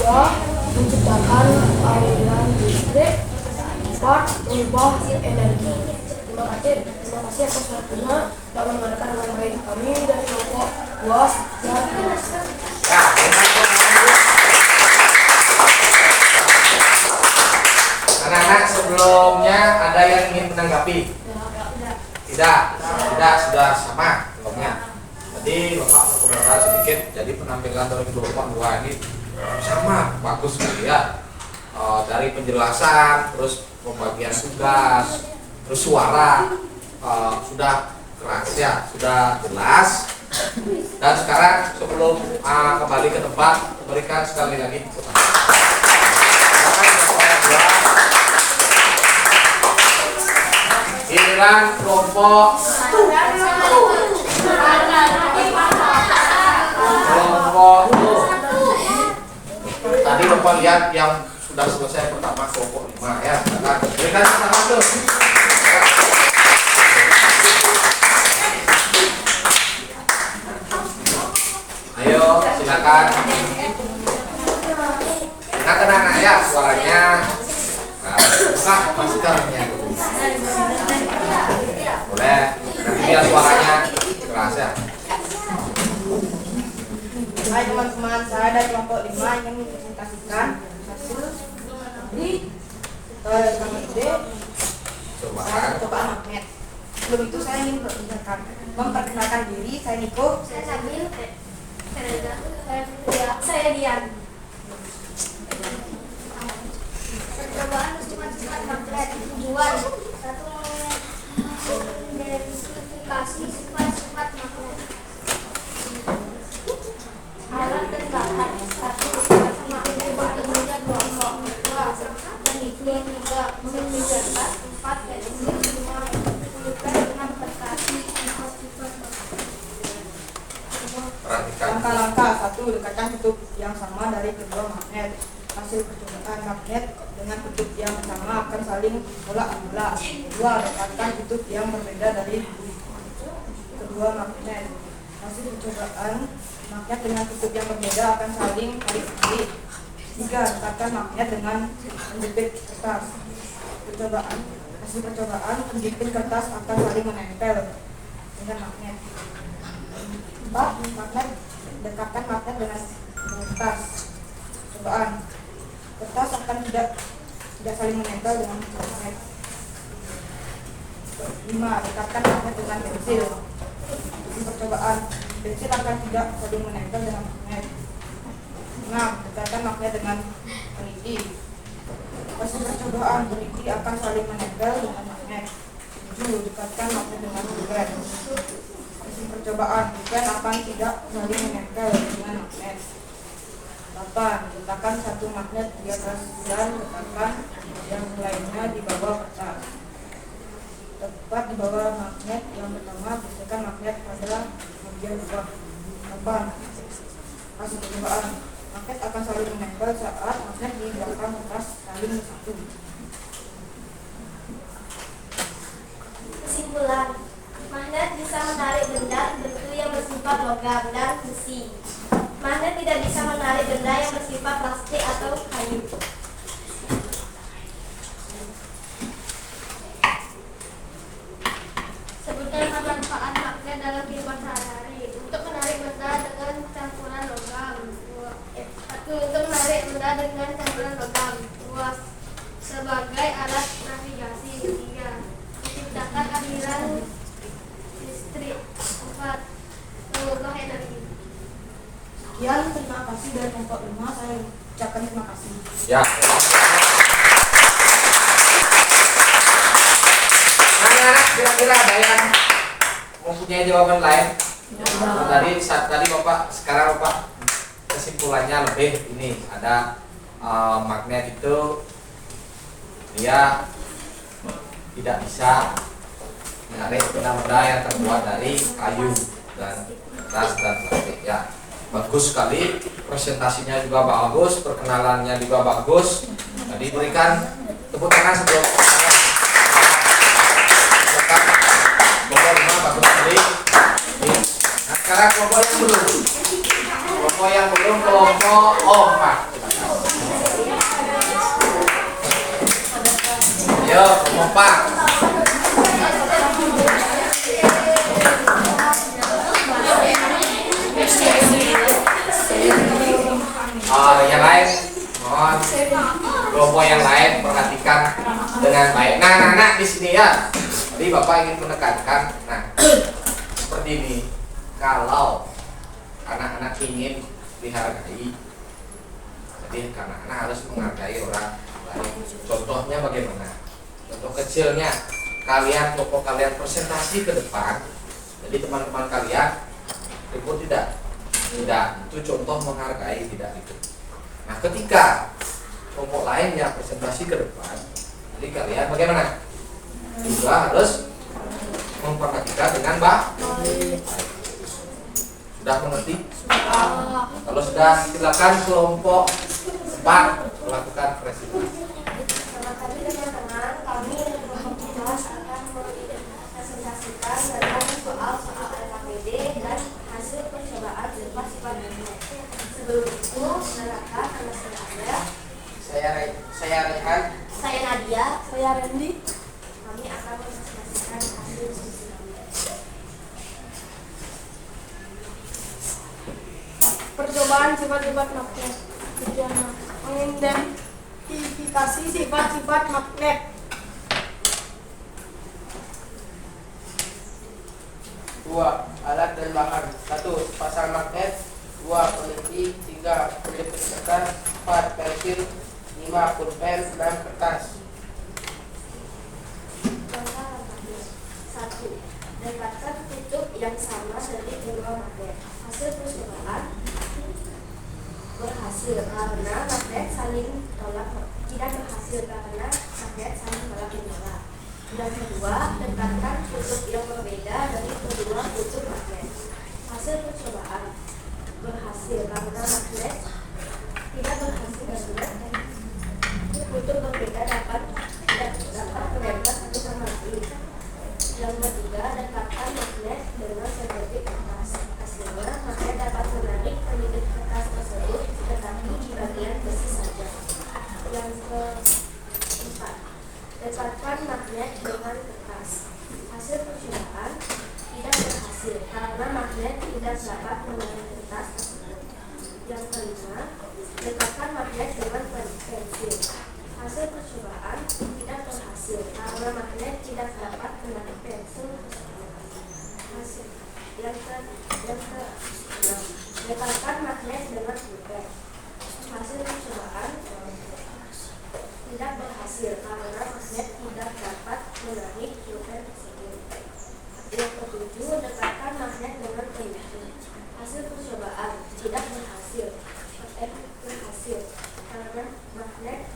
3. Menciptakan aliran listrik. 4. Mengubah energi. Terima kasih atas waktunya dan mendengarkan dengan baik. Kami dari kelompok 2 dan 3. Ya, anak-anak sebelumnya ada yang ingin menanggapi? Tidak, sudah sama kelompoknya. Tadi Bapak mau komentar sedikit, jadi penampilan dari kelompok 2 ini sama, bagus sekali ya. Dari penjelasan, terus pembagian tugas, terus suara sudah keras ya, sudah jelas. Dan sekarang sebelum kembali ke tempat, berikan sekali lagi tepuk tangan. Giliran kelompok tadi Bapak lihat yang sudah selesai pertama kelompok 5 ya. Berikan selamat tuh. Ayo silakan. Silakan anak ya suaranya. Buka maskernya dulu. Boleh. Nanti biar suaranya keras ya. Hai teman-teman, saya dari kelompok 5 ingin mempresentasikan hasil di percobaan magnet. Sebelum itu saya ingin memperkenalkan diri. Saya Niko. Saya Sabil. Saya Dian. Percobaan sifat-sifat magnet. Tujuan 1. Mengidentifikasi sifat-sifat magnet. Alat dan bahan. 1. Magnet berbentuk kelompok. 2. Peniti. 3. Meniti kertas. 4. Pensil. 5. Pulpen. 6. Kertas. Langkah-langkah. 1. Dekatkan kutub yang sama dari kedua magnet. Hasil percobaan magnet dengan kutub yang sama akan saling tolak-menolak. 2. Dekatkan kutub yang berbeda dari kedua magnet. Hasil percobaan magnet dengan kutub yang berbeda akan saling tarik-menarik. 3. Dekatkan magnet dengan penjepit kertas. Hasil percobaan penjepit kertas akan saling menempel dengan magnet. 4. Dekatkan magnet dengan kertas. Percobaan kertas akan tidak saling menempel dengan magnet. 5. Dekatkan magnet dengan pensil. Percobaan pensil akan tidak saling menempel dengan magnet. 6. Dekatkan magnet dengan peniti. Hasil percobaan peniti akan saling menempel dengan magnet. 7. Dekatkan magnet dengan pulpen. Hasil percobaan pulpen akan tidak saling menempel dengan magnet. 8. Letakkan satu magnet di atas dan letakkan yang lainnya di bawah kertas. Tepat di bawah magnet yang pertama, geserkan magnet pada bagian bawah. 8. Hasil percobaan magnet akan saling menempel saat magnet di belakang kertas saling bersatu. Kesimpulan, magnet bisa menarik benda tertentu yang bersifat logam dan besi. Magnet tidak bisa menarik benda yang bersifat plastik atau kayu. Sebutkan manfaat magnet dalam kehidupan sehari-hari. Untuk menarik benda dengan campuran logam. 1. Untuk menarik benda dengan campuran logam. 2. Sebagai alat navigasi. 3. Menciptakan aliran listrik. 4. Mengubah energi. Sekian, terima kasih dari kelompok 5. Saya ucapkan terima kasih. Ya. Anak-anak kira-kira ada yang mempunyai jawaban lain? Tadi Bapak, sekarang Bapak kesimpulannya lebih ini ada magnet itu dia tidak bisa menarik benda-benda yang terbuat dari kayu dan kertas dan plastik ya. Bagus sekali, presentasinya juga bagus, perkenalannya juga bagus. Jadi berikan tepuk tangan sebelum kelompok 5 bagus sekali. Nah, sekarang kelompok yang belum kelompok 4. Ayo kelompok 4. Yang lain, mohon kelompok yang lain perhatikan dengan baik. Nah, anak-anak di sini ya. Jadi Bapak ingin menekankan, nah seperti ini. Kalau anak-anak ingin dihargai, jadi anak-anak harus menghargai orang lain. Contohnya bagaimana? Contoh kecilnya, kalian kelompok kalian presentasi ke depan. Jadi teman-teman kalian ribut tidak? Tidak, itu contoh menghargai, tidak itu. Nah, ketika kelompok lainnya presentasi ke depan, jadi kalian bagaimana? Juga harus memperhatikan dengan baik. Sudah mengerti? Kalau sudah, silakan kelompok 4 melakukan presentasi. Selamat pagi teman-teman, kami akan mempresentasikan tentang soal-soal LKPD dan hasil percobaan berupa sifat magnet. Sebelum itu, silakan nama saya. Saya Rehan. Saya Nadia. Saya Randy. Kami akan mempresentasikan hasil diskusi kami. Percobaan sifat-sifat magnet. Mengidentifikasi sifat-sifat magnet. 2. Alat dan bahan. 1. Pasang magnet. 2. Peniti. 3. Penjepit kertas. 4. Pensil. 5. Pulpen. 6. Kertas. Langkah-langkahnya. 1. Dapatkan kutub yang sama dari kedua magnet. Hasil percobaan berhasil karena magnet saling tolak, tidak berhasil karena magnet saling tolak menolak. Yang kedua, dekatkan kutub yang berbeda dari kedua kutub magnet. Hasil percobaan berhasil karena magnet tidak berhasil karena kutub berbeda tidak dapat menempel satu sama lain. Yang ketiga, dekatkan magnet dengan seperti kertas. Hasilnya, magnet dapat menarik penyedot kertas tersebut, tetapi di bagian besi saja. Yang keempat, dekatkan magnet dengan kertas. Hasil percobaan tidak berhasil karena magnet tidak dapat menarik kertas tersebut. Yang kelima, dekatkan magnet dengan pensil. Hasil percobaan tidak berhasil karena magnet tidak dapat menarik pensil tersebut. Hasil yang keenam, dekatkan magnet dengan pulpen. Hasil percobaan tidak berhasil karena magnet tidak dapat menarik pulpen tersebut. Yang ketujuh, dekatkan magnet dengan pensil. Hasil percobaan tidak berhasil karena magnet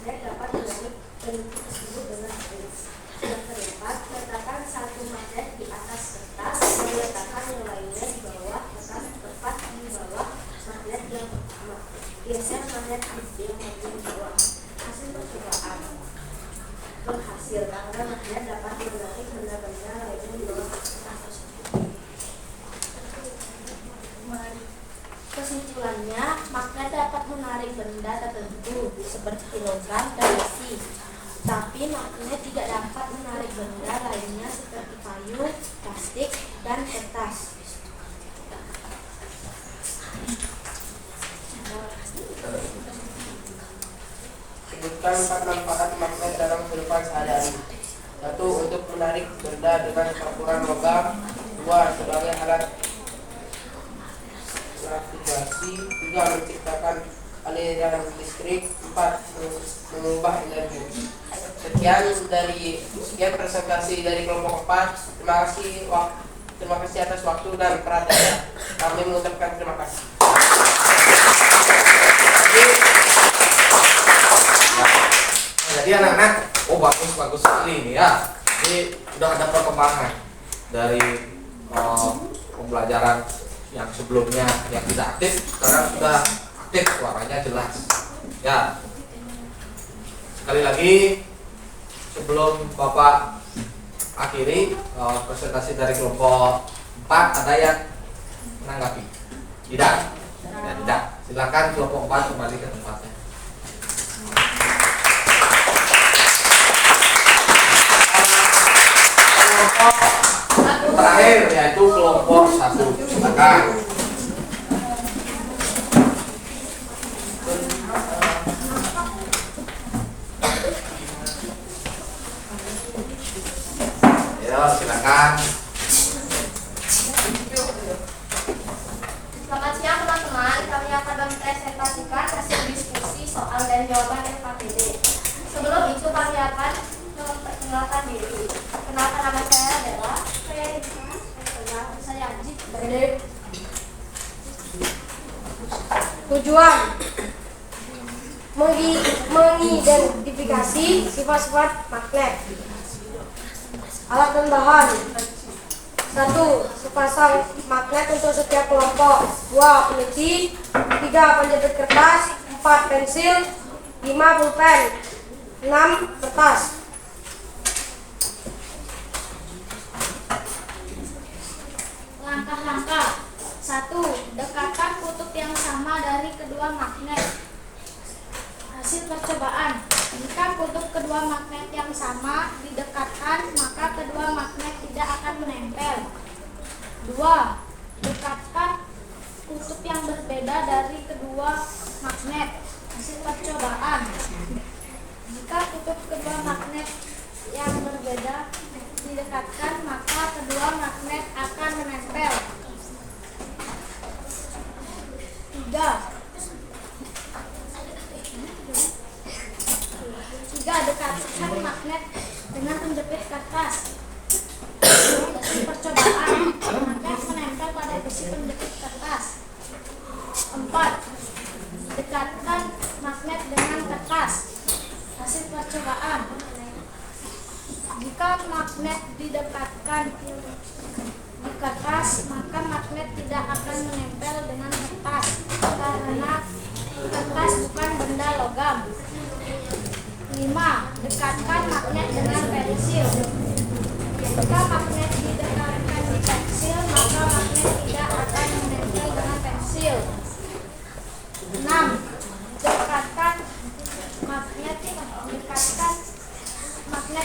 dapat menarik pensil tersebut dengan baik. Yang keempat, letakkan satu magnet di atas kertas dan letakkan yang lainnya di bawah kertas tepat di bawah magnet yang pertama. Geser magnet yang bagian bawah. Hasil percobaan berhasil karena magnet dapat menarik benda-benda lainnya di bawah kertas tersebut. Kesimpulannya, magnet dapat menarik benda tertentu seperti logam dan besi, tapi magnet tidak dapat menarik benda lainnya seperti kayu, plastik, dan kertas. Sebutkan 4 manfaat magnet dalam kehidupan sehari-hari. 1. Untuk menarik benda dengan campuran logam. 2. Sebagai alat navigasi. 3. Menciptakan aliran listrik. 4. Mengubah energi. Sekian presentasi dari kelompok 4. Terima kasih atas waktu dan perhatiannya. Kami mengucapkan terima kasih. Jadi anak-anak, bagus sekali ini ya. Ini sudah ada perkembangan dari pembelajaran yang sebelumnya yang tidak aktif, sekarang sudah aktif, suaranya jelas. Ya. Sekali lagi sebelum Bapak akhiri presentasi dari kelompok 4, ada yang menanggapi? Tidak. Ya, tidak. Silakan kelompok 4 kembali ke tempatnya. Terakhir yaitu kelompok 1. Silakan. Ya, silakan. Selamat siang teman-teman, kami akan mempresentasikan hasil diskusi soal dan jawaban FKPD. Sebelum itu kami akan memperkenalkan diri. Kenalkan, nama saya adalah saya Ajib. Tujuan mengidentifikasi sifat-sifat magnet. Alat dan bahan. 1. Sepasang magnet untuk setiap kelompok. 2. Peniti. 3. Penjepit kertas. 4. Pensil. 5. Pulpen. 6. Kertas. Langkah-langkah. 1. Dekatkan kutub yang sama dari kedua magnet. Hasil percobaan. Jika kutub kedua magnet yang sama didekatkan, maka kedua magnet tidak akan menempel. 2. Dekatkan kutub yang berbeda dari kedua magnet. Hasil percobaan. Jika kutub kedua magnet yang berbeda didekatkan, maka kedua magnet akan menempel. 3. Dekatkan magnet dengan penjepit kertas. Percobaan. Magnet menempel pada besi penjepit kertas. 4. Dekatkan magnet dengan kertas. Hasil percobaan. Jika magnet didekatkan di kertas, maka magnet tidak akan menempel dengan kertas karena kertas bukan benda logam. 5. Dekatkan magnet dengan pensil. Jika magnet didekatkan di pensil, maka magnet tidak akan menempel dengan pensil. 6. Dekatkan magnet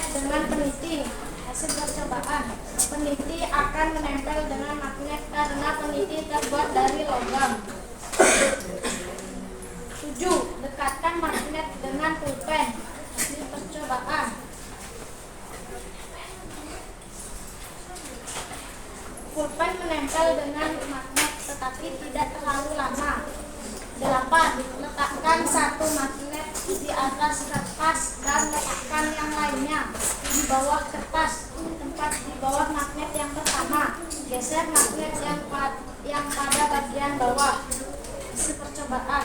dengan peniti. Hasil percobaan. Peniti akan menempel dengan magnet karena peniti terbuat dari logam. 7. Dekatkan magnet dengan pulpen. Hasil percobaan. Pulpen menempel dengan magnet tetapi tidak terlalu lama. 8. Letakkan satu magnet di atas kertas dan letakkan yang lainnya di bawah kertas, tempat di bawah magnet yang pertama. Geser magnet yang pada bagian bawah. Hasil percobaan.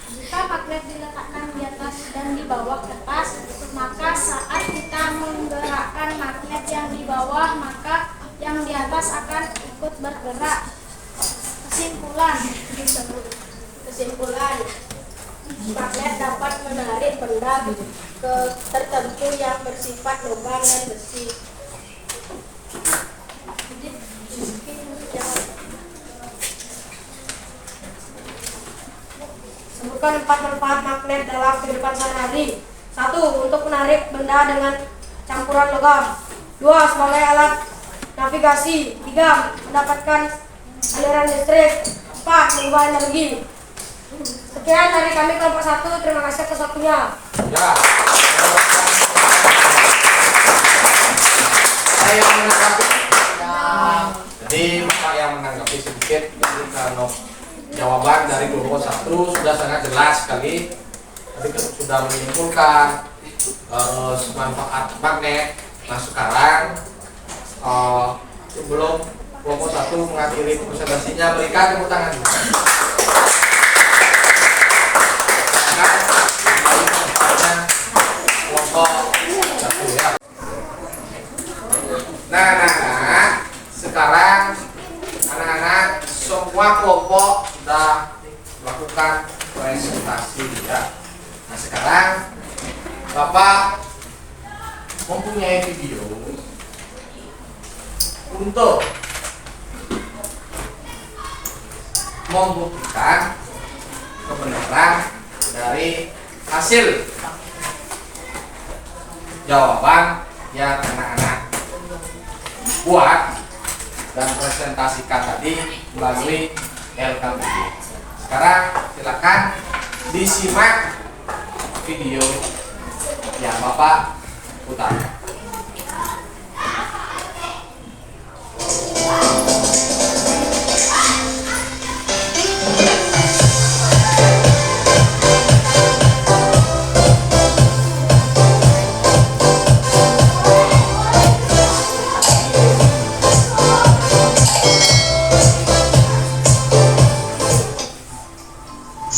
Jika magnet diletakkan di atas dan di bawah kertas, maka saat kita menggerakkan magnet yang di bawah, maka yang di atas akan ikut bergerak. Kesimpulan, magnet dapat menarik benda tertentu yang bersifat logam dan besi. Sebutkan 4 manfaat magnet dalam kehidupan sehari-hari. 1. Untuk menarik benda dengan campuran logam. 2. Sebagai alat navigasi. 3. Mendapatkan aliran listrik. 4. Mengubah energi. Sekian dari kami kelompok 1. Terima kasih atas waktunya. Ya. Saya yang menanggapi. Jadi Bapak yang menanggapi sedikit. Jadi kalau jawaban dari kelompok 1 sudah sangat jelas sekali. Tadi sudah menyimpulkan manfaat magnet. Nah sekarang sebelum kelompok 1 mengakhiri presentasinya, berikan tepuk tangan. Kelompok 1 ya. Nah, sekarang anak-anak semua kelompok sudah melakukan presentasi ya. Nah sekarang Bapak mempunyai video untuk membuktikan kebenaran dari hasil jawaban yang anak-anak buat dan presentasikan tadi melalui LKPD. Sekarang silakan disimak video yang Bapak putar.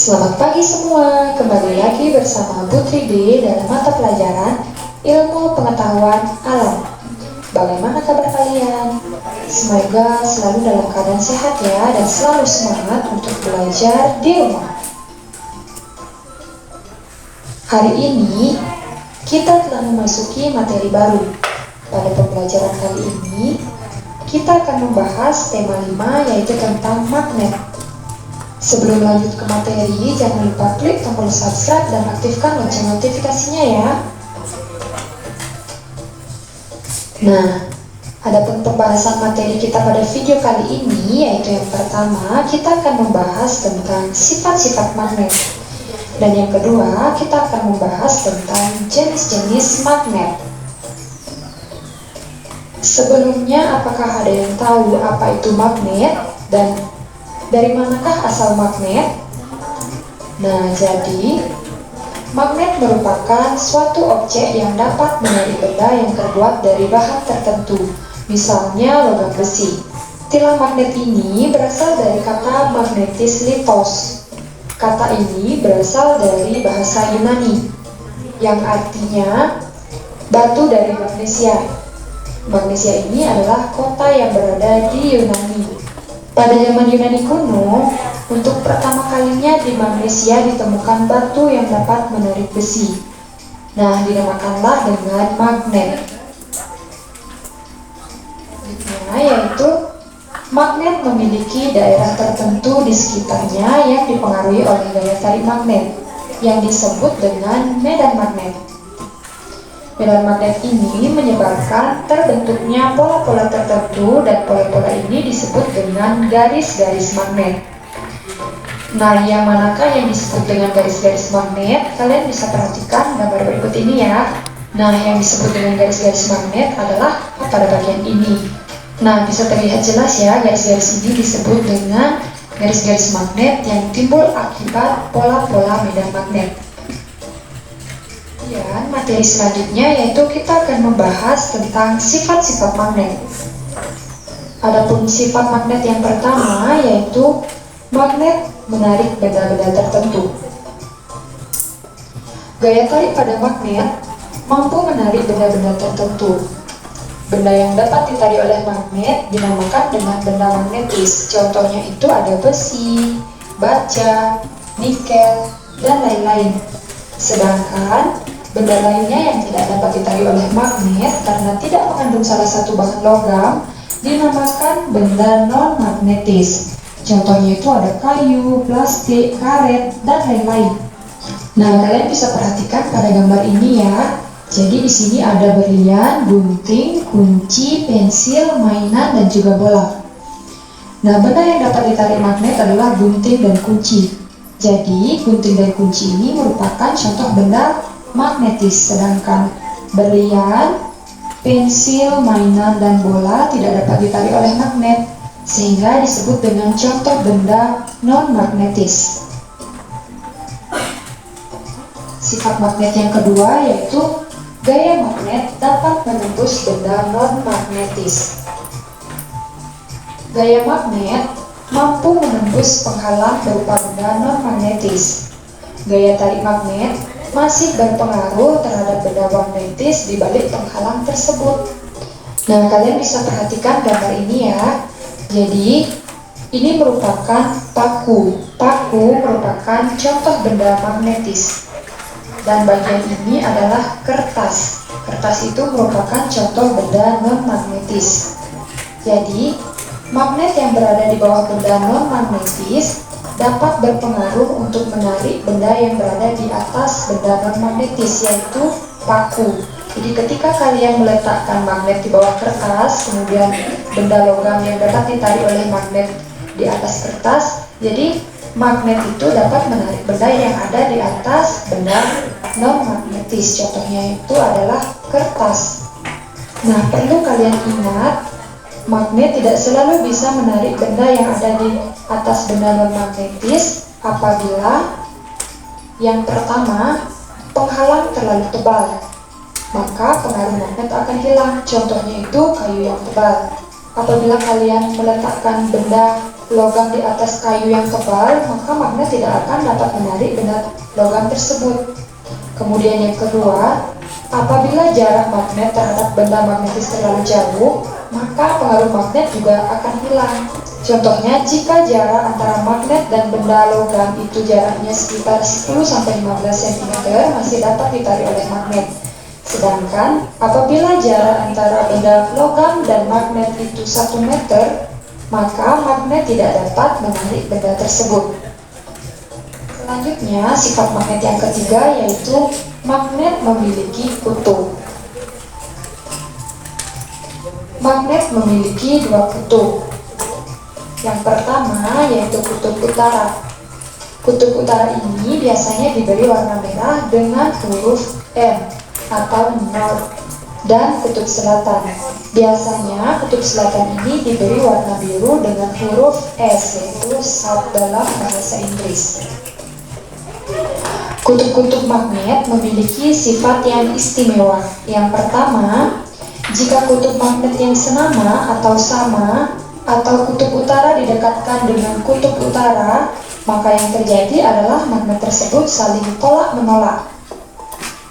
Selamat pagi semua, kembali lagi bersama Putri D dalam mata pelajaran Ilmu Pengetahuan Alam. Bagaimana kabar kalian? Semoga selalu dalam keadaan sehat ya, dan selalu semangat untuk belajar di rumah. Hari ini kita telah memasuki materi baru. Pada pembelajaran kali ini kita akan membahas tema 5, yaitu tentang magnet. Sebelum lanjut ke materi, jangan lupa klik tombol subscribe dan aktifkan lonceng notifikasinya ya. Nah, adapun pembahasan materi kita pada video kali ini, yaitu yang pertama, kita akan membahas tentang sifat-sifat magnet. Dan yang kedua, kita akan membahas tentang jenis-jenis magnet. Sebelumnya, apakah ada yang tahu apa itu magnet dan dari manakah asal magnet? Nah, jadi magnet merupakan suatu objek yang dapat menarik benda yang terbuat dari bahan tertentu, misalnya logam besi. Istilah magnet ini berasal dari kata magnetis litos. Kata ini berasal dari bahasa Yunani, yang artinya batu dari Magnesia. Magnesia ini adalah kota yang berada di Yunani. Pada zaman Yunani kuno, untuk pertama kalinya di Magnesia ditemukan batu yang dapat menarik besi. Nah, dinamakanlah dengan magnet. Nah, yaitu magnet memiliki daerah tertentu di sekitarnya yang dipengaruhi oleh gaya tarik magnet, yang disebut dengan medan magnet. Medan magnet ini menyebabkan terbentuknya pola-pola tertentu, dan pola-pola ini disebut dengan garis-garis magnet. Nah, yang manakah yang disebut dengan garis-garis magnet? Kalian bisa perhatikan gambar berikut ini ya. Nah, yang disebut dengan garis-garis magnet adalah pada bagian ini. Nah, bisa terlihat jelas ya, garis-garis ini disebut dengan garis-garis magnet yang timbul akibat pola-pola medan magnet. Dan materi selanjutnya yaitu kita akan membahas tentang sifat-sifat magnet. Adapun sifat magnet yang pertama yaitu magnet menarik benda-benda tertentu. Gaya tarik pada magnet mampu menarik benda-benda tertentu. Benda yang dapat ditarik oleh magnet dinamakan dengan benda magnetis. Contohnya itu ada besi, baja, nikel, dan lain-lain. Sedangkan benda lainnya yang tidak dapat ditarik oleh magnet karena tidak mengandung salah satu bahan logam dinamakan benda non-magnetis. Contohnya itu ada kayu, plastik, karet, dan lain-lain. Nah, kalian bisa perhatikan pada gambar ini ya. Jadi di sini ada berlian, gunting, kunci, pensil, mainan, dan juga bola. Nah, benda yang dapat ditarik magnet adalah gunting dan kunci. Jadi, gunting dan kunci ini merupakan contoh benda magnetis, sedangkan berlian, pensil, mainan, dan bola tidak dapat ditarik oleh magnet, sehingga disebut dengan contoh benda non-magnetis. Sifat magnet yang kedua yaitu gaya magnet dapat menembus benda non-magnetis. Gaya magnet mampu menembus penghalang berupa benda non-magnetis. Gaya tarik magnet masih berpengaruh terhadap benda magnetis di balik penghalang tersebut. Nah, kalian bisa perhatikan gambar ini ya. Jadi, ini merupakan paku. Paku merupakan contoh benda magnetis. Dan bagian ini adalah kertas. Kertas itu merupakan contoh benda non-magnetis. Jadi, magnet yang berada di bawah benda non-magnetis dapat berpengaruh untuk menarik benda yang berada di atas benda non-magnetis, yaitu paku. Jadi ketika kalian meletakkan magnet di bawah kertas, kemudian benda logam yang dapat ditarik oleh magnet di atas kertas, jadi magnet itu dapat menarik benda yang ada di atas benda non-magnetis. Contohnya itu adalah kertas. Nah, perlu kalian ingat, magnet tidak selalu bisa menarik benda yang ada di atas benda non-magnetis apabila yang pertama, penghalang terlalu tebal, maka pengaruh magnet akan hilang. Contohnya itu kayu yang tebal. Apabila kalian meletakkan benda logam di atas kayu yang tebal, maka magnet tidak akan dapat menarik benda logam tersebut. Kemudian yang kedua, apabila jarak magnet terhadap benda magnetis terlalu jauh, maka pengaruh magnet juga akan hilang. Contohnya, jika jarak antara magnet dan benda logam itu jaraknya sekitar 10-15 cm, masih dapat ditarik oleh magnet. Sedangkan, apabila jarak antara benda logam dan magnet itu 1 meter, maka magnet tidak dapat menarik benda tersebut. Selanjutnya, sifat magnet yang ketiga yaitu magnet memiliki kutub. Magnet memiliki 2 kutub. Yang pertama yaitu kutub utara. Kutub utara ini biasanya diberi warna merah dengan huruf M atau North, dan kutub selatan. Biasanya kutub selatan ini diberi warna biru dengan huruf S, yaitu South dalam bahasa Inggris. Kutub-kutub magnet memiliki sifat yang istimewa. Yang pertama, jika kutub magnet yang senama atau sama, atau kutub utara didekatkan dengan kutub utara, maka yang terjadi adalah magnet tersebut saling tolak-menolak.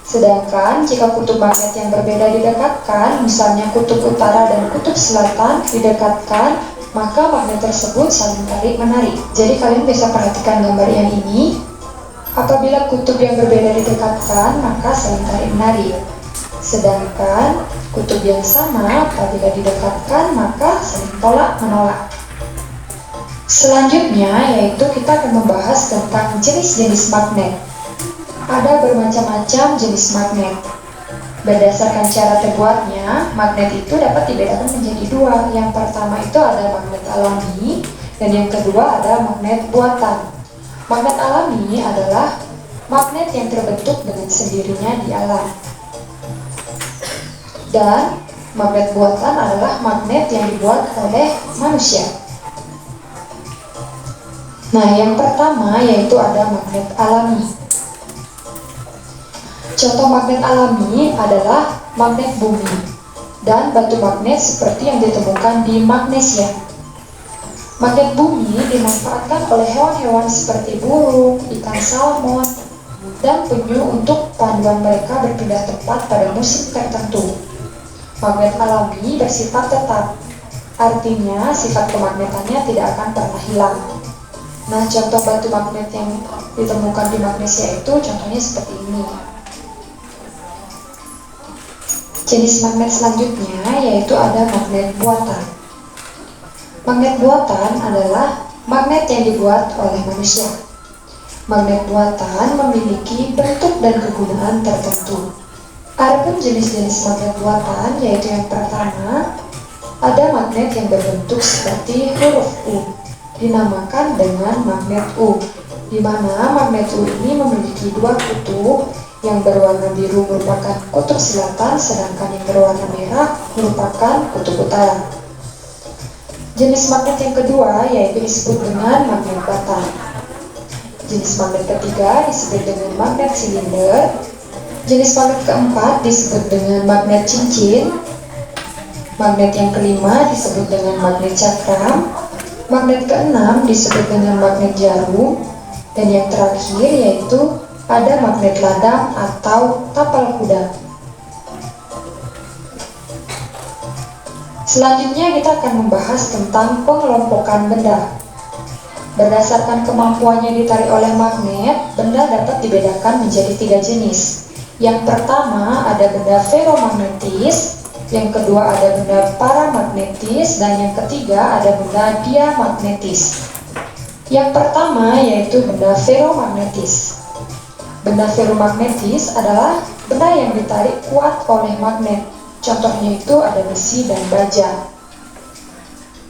Sedangkan jika kutub magnet yang berbeda didekatkan, misalnya kutub utara dan kutub selatan didekatkan, maka magnet tersebut saling tarik-menarik. Jadi kalian bisa perhatikan gambar yang ini. Apabila kutub yang berbeda didekatkan, maka saling tarik-menarik. Sedangkan kutub yang sama apabila didekatkan, maka saling tolak-menolak. Selanjutnya yaitu kita akan membahas tentang jenis-jenis magnet. Ada bermacam-macam jenis magnet. Berdasarkan cara terbuatnya, magnet itu dapat dibedakan menjadi 2. Yang pertama itu ada magnet alami, dan yang kedua ada magnet buatan. Magnet alami adalah magnet yang terbentuk dengan sendirinya di alam. Dan magnet buatan adalah magnet yang dibuat oleh manusia. Nah, yang pertama yaitu ada magnet alami. Contoh magnet alami adalah magnet bumi dan batu magnet seperti yang ditemukan di Magnesia. Magnet bumi dimanfaatkan oleh hewan-hewan seperti burung, ikan salmon, dan penyu untuk panduan mereka berpindah tempat pada musim tertentu. Magnet alami bersifat tetap, artinya sifat kemagnetannya tidak akan pernah hilang. Nah, contoh batu magnet yang ditemukan di Magnesia itu contohnya seperti ini. Jenis magnet selanjutnya yaitu ada magnet buatan. Magnet buatan adalah magnet yang dibuat oleh manusia. Magnet buatan memiliki bentuk dan kegunaan tertentu. Adapun jenis-jenis magnet buatan yaitu yang pertama, ada magnet yang berbentuk seperti huruf U, dinamakan dengan magnet U, di mana magnet U ini memiliki dua kutub. Yang berwarna biru merupakan kutub selatan, sedangkan yang berwarna merah merupakan kutub utara. Jenis magnet yang kedua yaitu disebut dengan magnet bata. Jenis magnet ketiga disebut dengan magnet silinder. Jenis magnet keempat disebut dengan magnet cincin. Magnet yang kelima disebut dengan magnet cakram. Magnet keenam disebut dengan magnet jarum. Dan yang terakhir yaitu ada magnet ladang atau tapal kuda. Selanjutnya kita akan membahas tentang pengelompokan benda. Berdasarkan kemampuannya ditarik oleh magnet, benda dapat dibedakan menjadi 3 jenis. Yang pertama ada benda feromagnetis, yang kedua ada benda paramagnetis, dan yang ketiga ada benda diamagnetis. Yang pertama yaitu benda feromagnetis. Benda feromagnetis adalah benda yang ditarik kuat oleh magnet. Contohnya itu ada besi dan baja.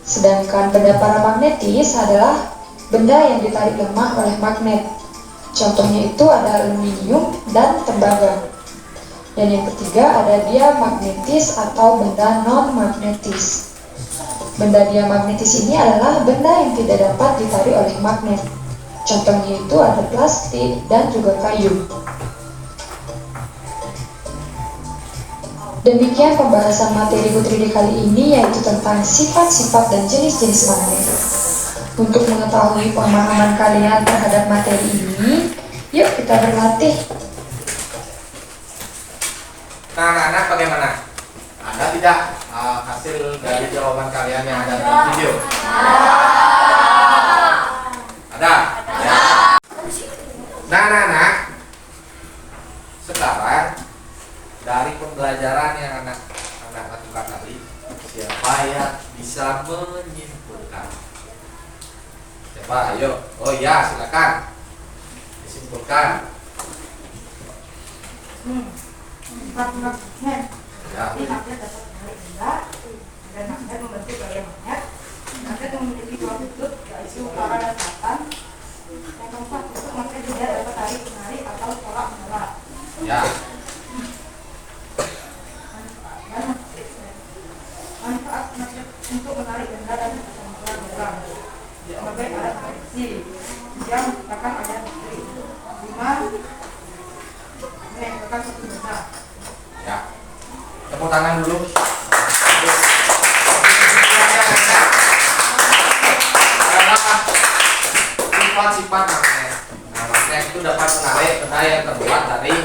Sedangkan benda paramagnetis adalah benda yang ditarik lemah oleh magnet. Contohnya itu ada aluminium dan tembaga. Dan yang ketiga ada diamagnetis atau benda non-magnetis. Benda diamagnetis ini adalah benda yang tidak dapat ditarik oleh magnet. Contohnya itu ada plastik dan juga kayu. Demikian pembahasan materi Putri kali ini, yaitu tentang sifat-sifat dan jenis-jenis magnet. Untuk mengetahui pemahaman kalian terhadap materi ini, yuk kita berlatih. Nah, anak-anak bagaimana? Ada tidak hasil dari jawaban kalian yang ada dalam video? Ada? Nah, anak-anak, sekarang dari pembelajaran yang anak lakukan tadi, siapa yang bisa menyimpulkan? Siapa? Ayo. Oh iya, silakan disimpulkan. Empat magnet. Ya. Jadi magnet dapat menarik benda, dan magnet membentuk gaya magnet. Magnet memiliki dua kutub, yaitu utara dan selatan. Yang keempat, kutub magnet juga dapat tarik menarik atau tolak menolak. Ya. Manfaat magnet untuk menarik benda dan menolak barang sebagai alat koneksi yang merupakan aliran listrik. 5. Menempelkan satu benda. Ya. Tepuk tangan dulu. Sifat-sifat magnet. Nah, magnet itu dapat menarik benda yang terbuat dari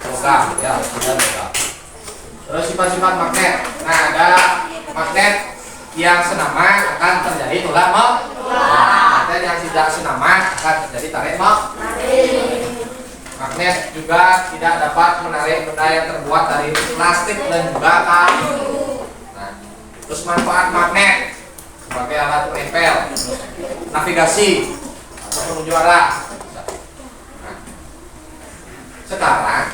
logam, ya, dan logam. Terus sifat-sifat magnet. Nah, ada magnet yang senaman akan terjadi tolak menolak. Magnet yang tidak senaman akan terjadi tarik menarik. Magnet juga tidak dapat menarik benda yang terbuat dari plastik dan juga kayu. Nah, terus manfaat magnet sebagai alat penempel, navigasi atau menuju arah. Nah, sekarang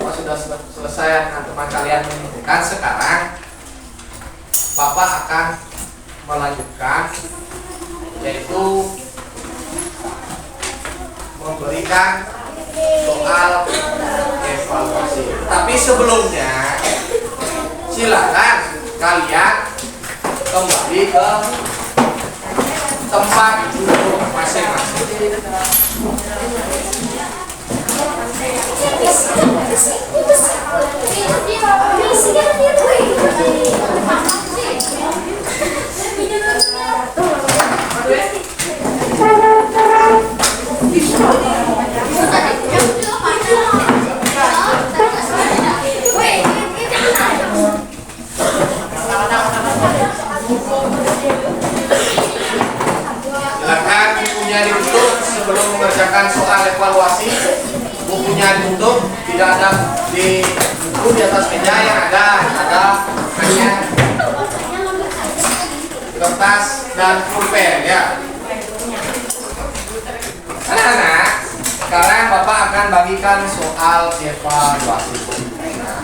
Bapak sudah selesai dengan teman kalian menyimpulkan. Sekarang Bapak akan melanjutkan, yaitu memberikan soal evaluasi. Tapi sebelumnya silakan kalian kembali ke tempat duduk masing-masing. Silakan bukunya ditutup sebelum mengerjakan soal evaluasi. Bukunya ditutup, tidak ada di buku di atas meja, yang ada hanya kertas dan pulpen, ya. akan bagikan soal evaluasi. Nah,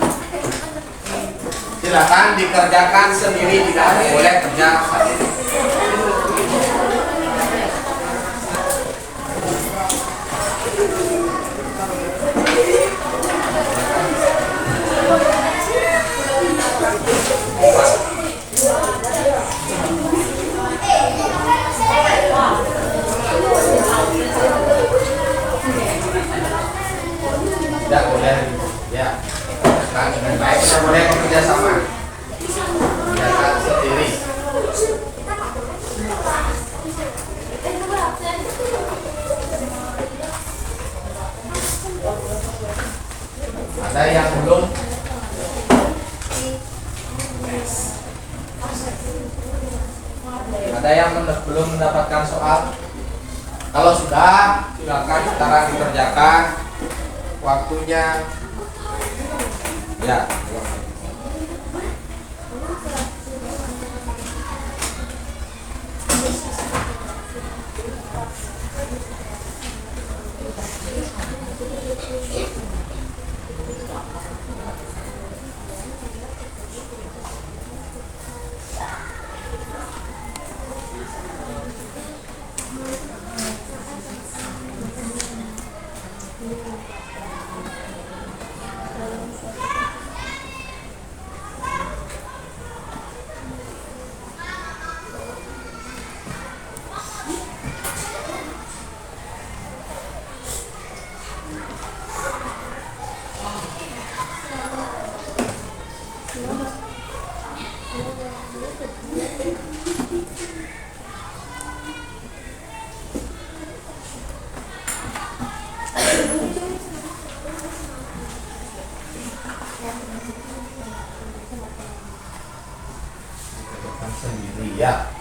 silakan dikerjakan sendiri, tidak boleh kerja sendiri. Tidak boleh, ya. Kan dengan baik tidak boleh bekerja sama. Kerjakan sendiri. Ada yang belum? Ada yang belum mendapatkan soal? Kalau sudah, silakan sekarang dikerjakan. Waktunya ya. Sendiri ya.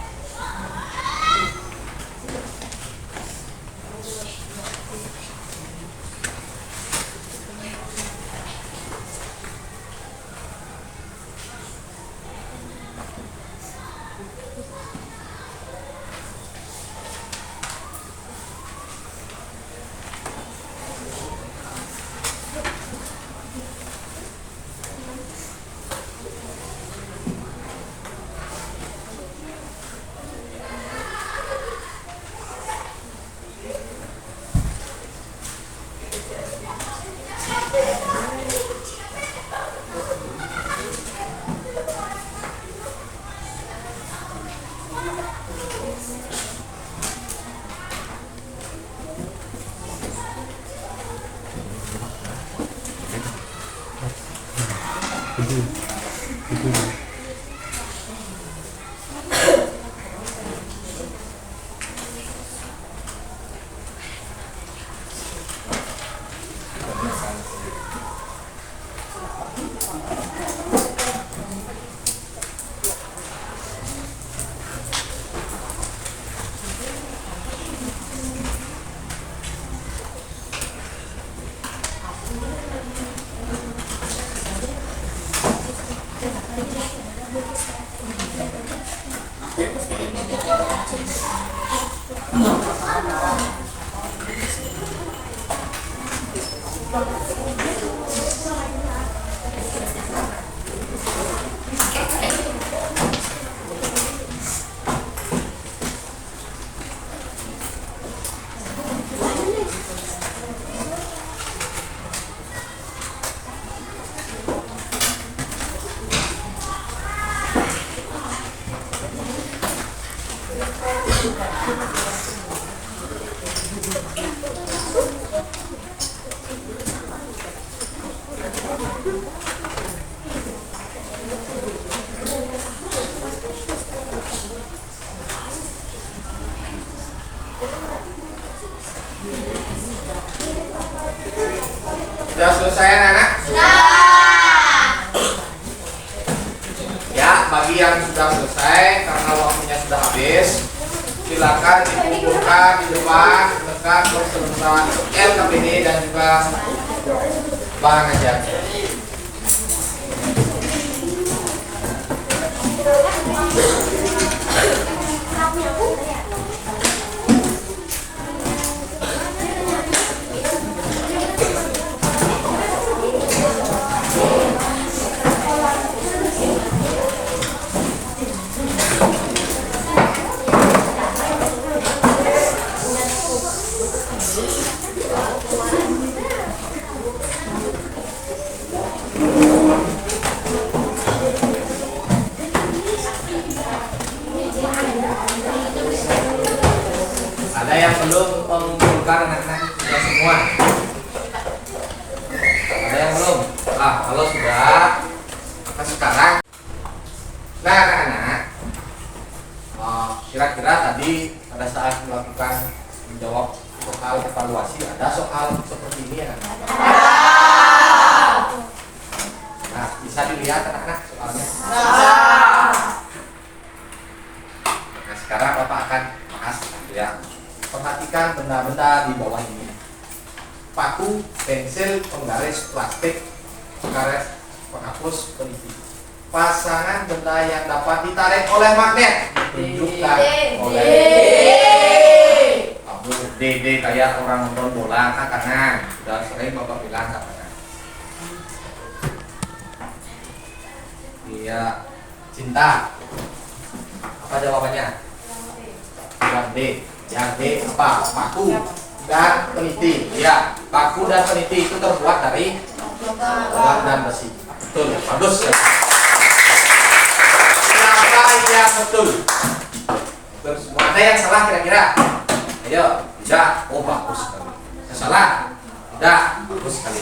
Sudah selesai anak-anak? Ya, bagi yang sudah selesai karena waktunya sudah habis, silakan dikumpulkan di depan dekat beserta LKPD dan juga bahan ajar. Ada yang belum mengumpulkan anak-anak sudah semua? Ada yang belum? Kalau sudah, maka sekarang. Nah anak-anak, kira-kira tadi pada saat melakukan menjawab soal evaluasi ada soal seperti ini ya? Nah, bisa dilihat anak-anak soalnya. Nah sekarang Bapak akan bahas ya. Perhatikan benda-benda di bawah ini. Paku, pensil, penggaris, plastik, penggaris, penghapus, peniti. Pasangan benda yang dapat ditarik oleh magnet ditunjukkan oleh Abu Dede kayak orang nonton bola ke kanan. Sudah sering Bapak bilang ke kanan. Iya, cinta. Apa jawabannya? Yang D. Yang D apa? Paku dan peniti. Ya, paku dan peniti itu terbuat dari logam dan besi. Betul, bagus. Siapa yang betul? Betul semua. Ada yang salah kira-kira? Ayo, tidak. Oh, bagus sekali. Yang salah? Tidak, bagus sekali.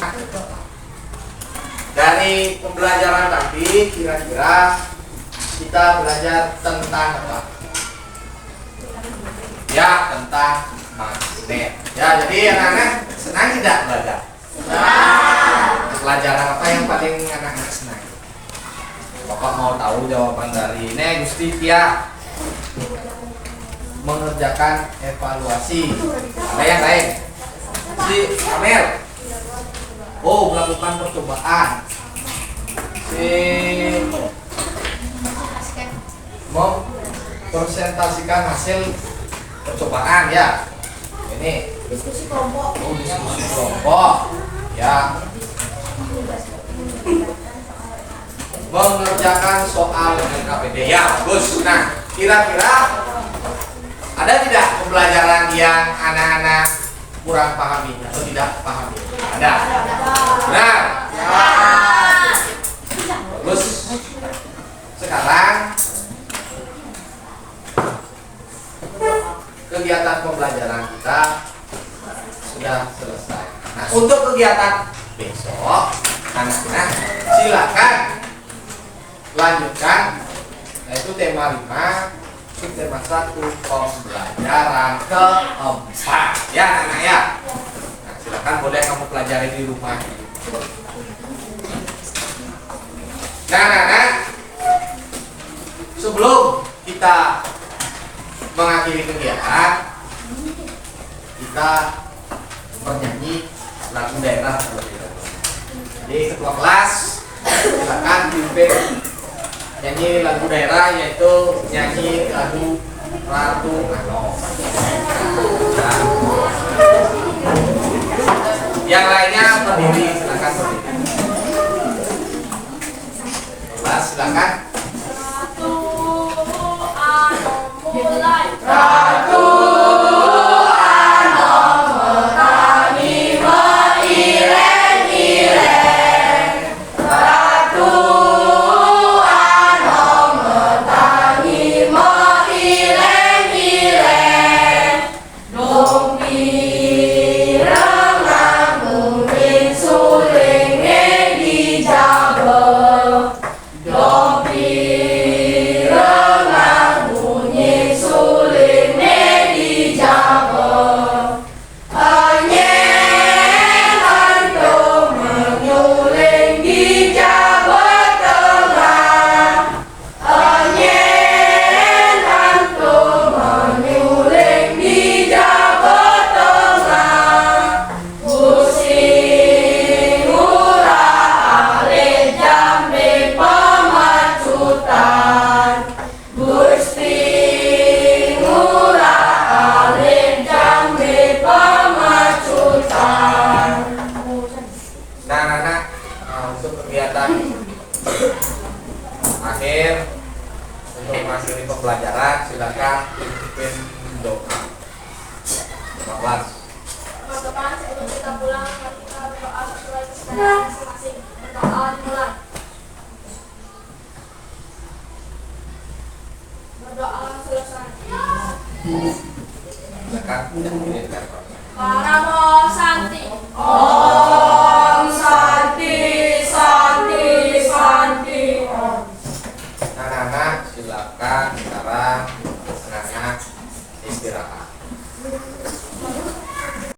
Dari pembelajaran tadi, kira-kira kita belajar tentang apa? Ya, tentang magnet. Ya, jadi anak-anak senang tidak belajar? Senang. Pelajaran apa yang paling anak-anak senang? Bapak mau tahu jawaban dari ini Gusti Tia. Mengerjakan evaluasi. Ada yang lain? Si Amel. Oh, melakukan percobaan. Si mau presentasikan hasil percobaan ya. Ini diskusi kelompok. Oh, diskusi kelompok. Ya. Mengerjakan soal LKPD. Ya, bagus. Nah, kira-kira ada tidak pembelajaran yang anak-anak kurang pahami atau tidak pahami? Ada. Benar. Bagus. Sekarang kegiatan pembelajaran kita sudah selesai. Nah, untuk kegiatan besok, anak-anak silakan lanjutkan, yaitu tema 5, tema 1, pembelajaran keempat. Ya, anak-anak ya. Nah, silakan boleh kamu pelajari di rumah. Nah, anak-anak, sebelum kita mengakhiri kegiatan, kita bernyanyi lagu daerah. Jadi ketua kelas silakan pimpin nyanyi lagu daerah, yaitu nyanyi lagu Ratu Ano. Nah, yang lainnya berdiri, silakan berdiri. Kelas silakan. Ratu Ano merangi meireng-ireng. Ratu Ano merangi meireng-ireng. Dong pirang mungkin suling dijaga. Dong akhir untuk mengakhiri pembelajaran silakan pimpin doa. Kelas. ulang ketika berdoa sesuai kesadaran masing-masing. Berdoa dimulai. Berdoa selesai. Silakan. Paramo Santi. Om